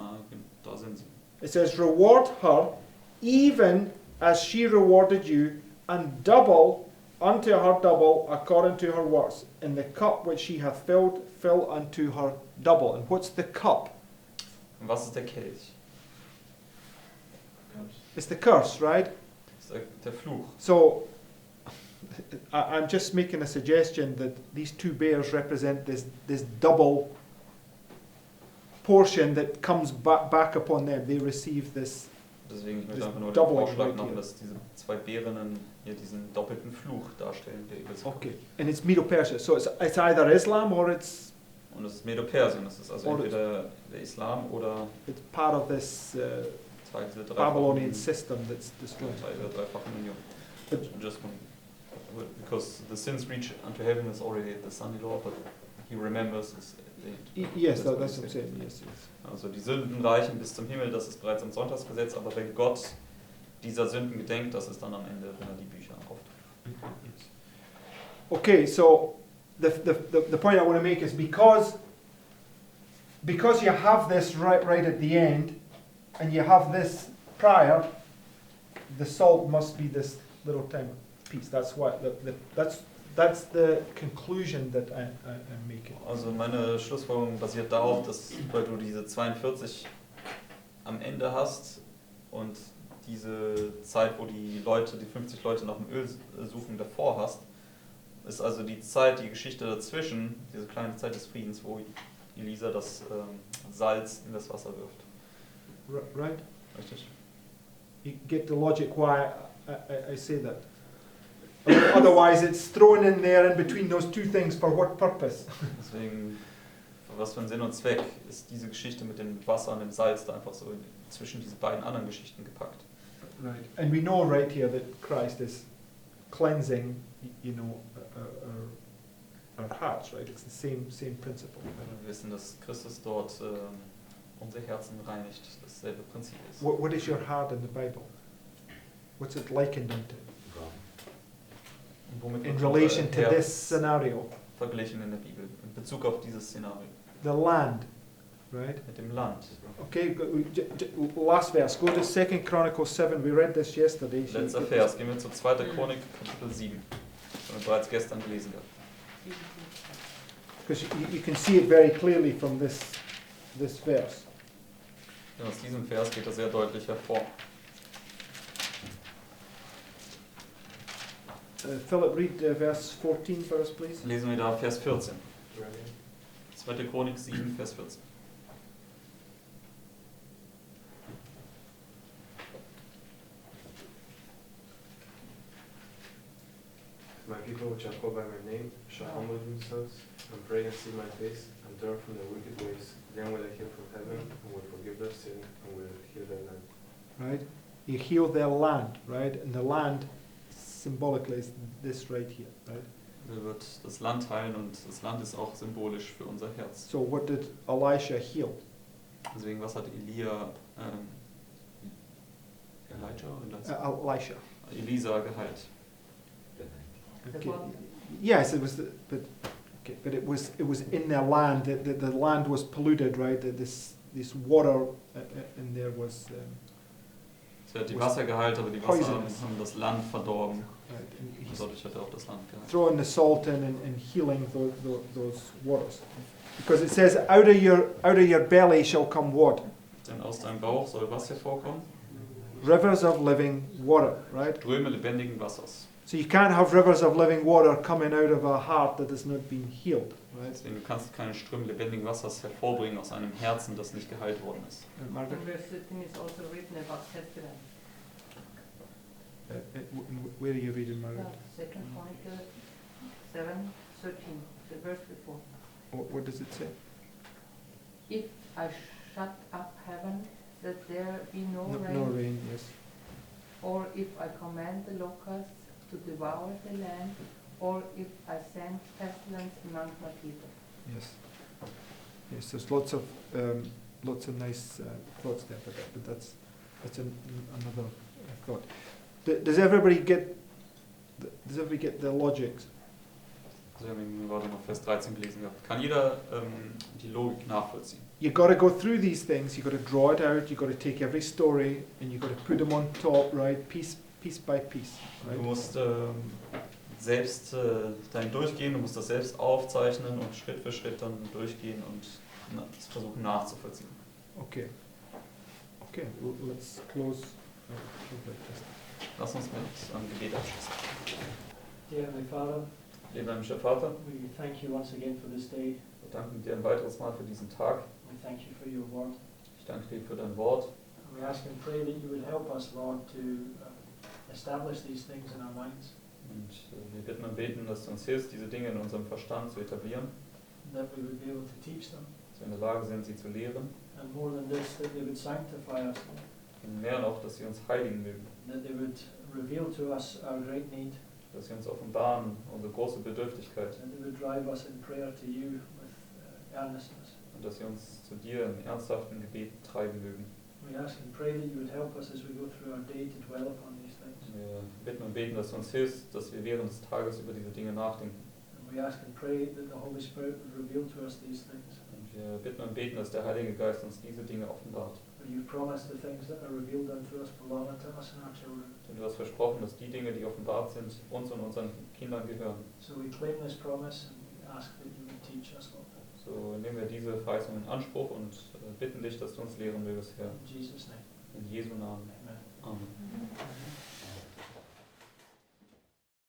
da sind sie. It says, "Reward her, even as she rewarded you, and double unto her double according to her works. In the cup which she hath filled, fill unto her double." And what's the cup? Und was ist der Kelch? It's the curse, right? Das ist der Fluch. So, I'm just making a suggestion that these 2 bears represent this double portion that comes back upon them. They receive this. Deswegen ich möchte Das einfach nur den Doubling Vorschlag right machen, here. dass diese 2 Bärinnen hier diesen doppelten Fluch darstellen, der über sie kommt. Okay, and it's Medo-Persia. So it's either Islam or it's Und das ist Medo-Persien, das ist also Oder- entweder der Islam oder part of this Teil dieser Babylonian system that's destroyed. Teil der dreifachen Union. But Just because the sins reach unto heaven is already the son-in-law, but he remembers Yes, that's what I'm saying. Yes, yes. Also die Sünden reichen bis zum Himmel, das ist bereits im Sonntagsgesetz, aber wenn Gott dieser Sünden gedenkt, das ist dann am Ende, wenn er die Bücher auftut. Okay, so the point I want to make is because you have this right at the end, and you have this prior, the salt must be this little tiny piece. That's what that's the conclusion that I'm making. Also meine Schlussfolgerung basiert darauf, dass weil du diese 42 am Ende hast und diese Zeit, wo die 50 Leute nach dem Öl suchen, davor hast, ist also die Zeit, die Geschichte dazwischen, diese kleine Zeit des Friedens, wo Elisa das Salz in das Wasser wirft. Right? Richtig? You get the logic why I say that. Otherwise, it's thrown in there in between those two things for what purpose? Deswegen, für was für einen Sinn und Zweck ist diese Geschichte mit dem Wasser und dem Salz da einfach so zwischen diese beiden anderen Geschichten gepackt. Right. And we know right here that Christ is cleansing, our hearts, right? It's the same principle. Wir wissen, dass Christus dort unsere Herzen reinigt, dasselbe Prinzip ist. What is your heart in the Bible? What's it likened unto? Und womit In wird relation unser to Herz this scenario, verglichen in der Bibel, in Bezug auf dieses Szenario, the land, right? mit dem Land. Okay, last verse. Go to 2 Chronicles 7. We read this yesterday. So Letzter Vers, gehen wir zu 2. Chronik, Kapitel 7. Das haben wir bereits gestern gelesen gehabt. Because you can see it very clearly from this verse. Denn aus diesem Vers geht er sehr deutlich hervor. Philip, read verse 14 for us, please. Lesen wir da Vers 14. 2. Chronik 7, Vers 14. My people which are called by my name shall humble themselves and pray and seek my face and turn from their wicked ways. Then will I hear from heaven and will forgive their sin and will heal their land. Right? You heal their land, right? And the land symbolically is this right here, right? Er wird das Land heilen und das Land ist auch symbolisch für unser Herz. So what did Elisha heal? Deswegen, was hat Elisha. Elisa geheilt? Okay. Yes, it was, but it was in their land. The land was polluted, right? This water in there was. Sie hat die Wasser geheilt, aber die Wasser haben das Land verdorben. Right, and he's Dadurch hat er auch das Land geheilt. throwing the salt in and healing those waters, because it says, out of your belly shall come what? Denn aus deinem Bauch soll was hervorkommen? Rivers of living water, right? Ströme lebendigen Wassers. So you can't have rivers of living water coming out of a heart that has not been healed, right? Deswegen du kannst keine Ströme lebendigen Wassers hervorbringen aus einem Herzen, das nicht geheilt worden ist. Margaret? In verse 13 is also written about pestilence. Where are you reading, Margaret? Second Chronicles 7:13, the verse before. What does it say? If I shut up heaven, that there be no rain, No rain, yes. or if I command the locusts to devour the land, or if I send pestilence among my people. Yes. Yes, there's lots of nice thoughts there, but that's another thought. Does everybody get the logic? Also wir haben gerade noch Vers 13 gelesen gehabt. Kann jeder die Logik nachvollziehen? You've got to go through these things. You've got to draw it out. You've got to take every story and you've got to put them on top, right? Piece by piece. Right? Du musst selbst dahin durchgehen, du musst das selbst aufzeichnen und Schritt für Schritt dann durchgehen und es versuchen nachzuvollziehen. Okay. Okay. Let's close. Lass uns mit einem Gebet abschließen. Dear Heavenly Father, Lieber himmlischer Vater, we thank you once again for this day. wir danken dir ein weiteres Mal für diesen Tag. We thank you for your word. Ich danke dir für dein Wort. And we ask and pray that you would help us, Lord, to establish these things in our minds, Und wir bitten und beten, dass du uns hilfst, diese Dinge in unserem Verstand zu etablieren, that we would be able to teach them, dass wir in der Lage sind, sie zu lehren. and more than this, that they would sanctify us, Und mehr noch, dass sie uns heiligen mögen, that they would reveal to us our great need, dass sie uns offenbaren, unsere große Bedürftigkeit, and they would drive us in prayer to you with earnestness. und dass wir uns zu dir im ernsthaften Gebet treiben mögen. We ask and pray that you would help us as we go through our day to dwell upon these things. Wir bitten und beten, dass du uns hilfst, dass wir während des Tages über diese Dinge nachdenken. And we ask and pray that the Holy Spirit would reveal to us these things. Und wir bitten und beten, dass der Heilige Geist uns diese Dinge offenbart. For you've promised the things that are revealed unto us belong unto us and our children. Denn du hast versprochen, dass die Dinge, die offenbart sind, uns und unseren Kindern gehören. So we claim this promise and we ask that you would teach us, Lord. So nehmen wir diese Verheißung in Anspruch und bitten dich, dass du uns lehren mögest, Herr. In Jesus' name. In Jesu Namen. Amen. Amen.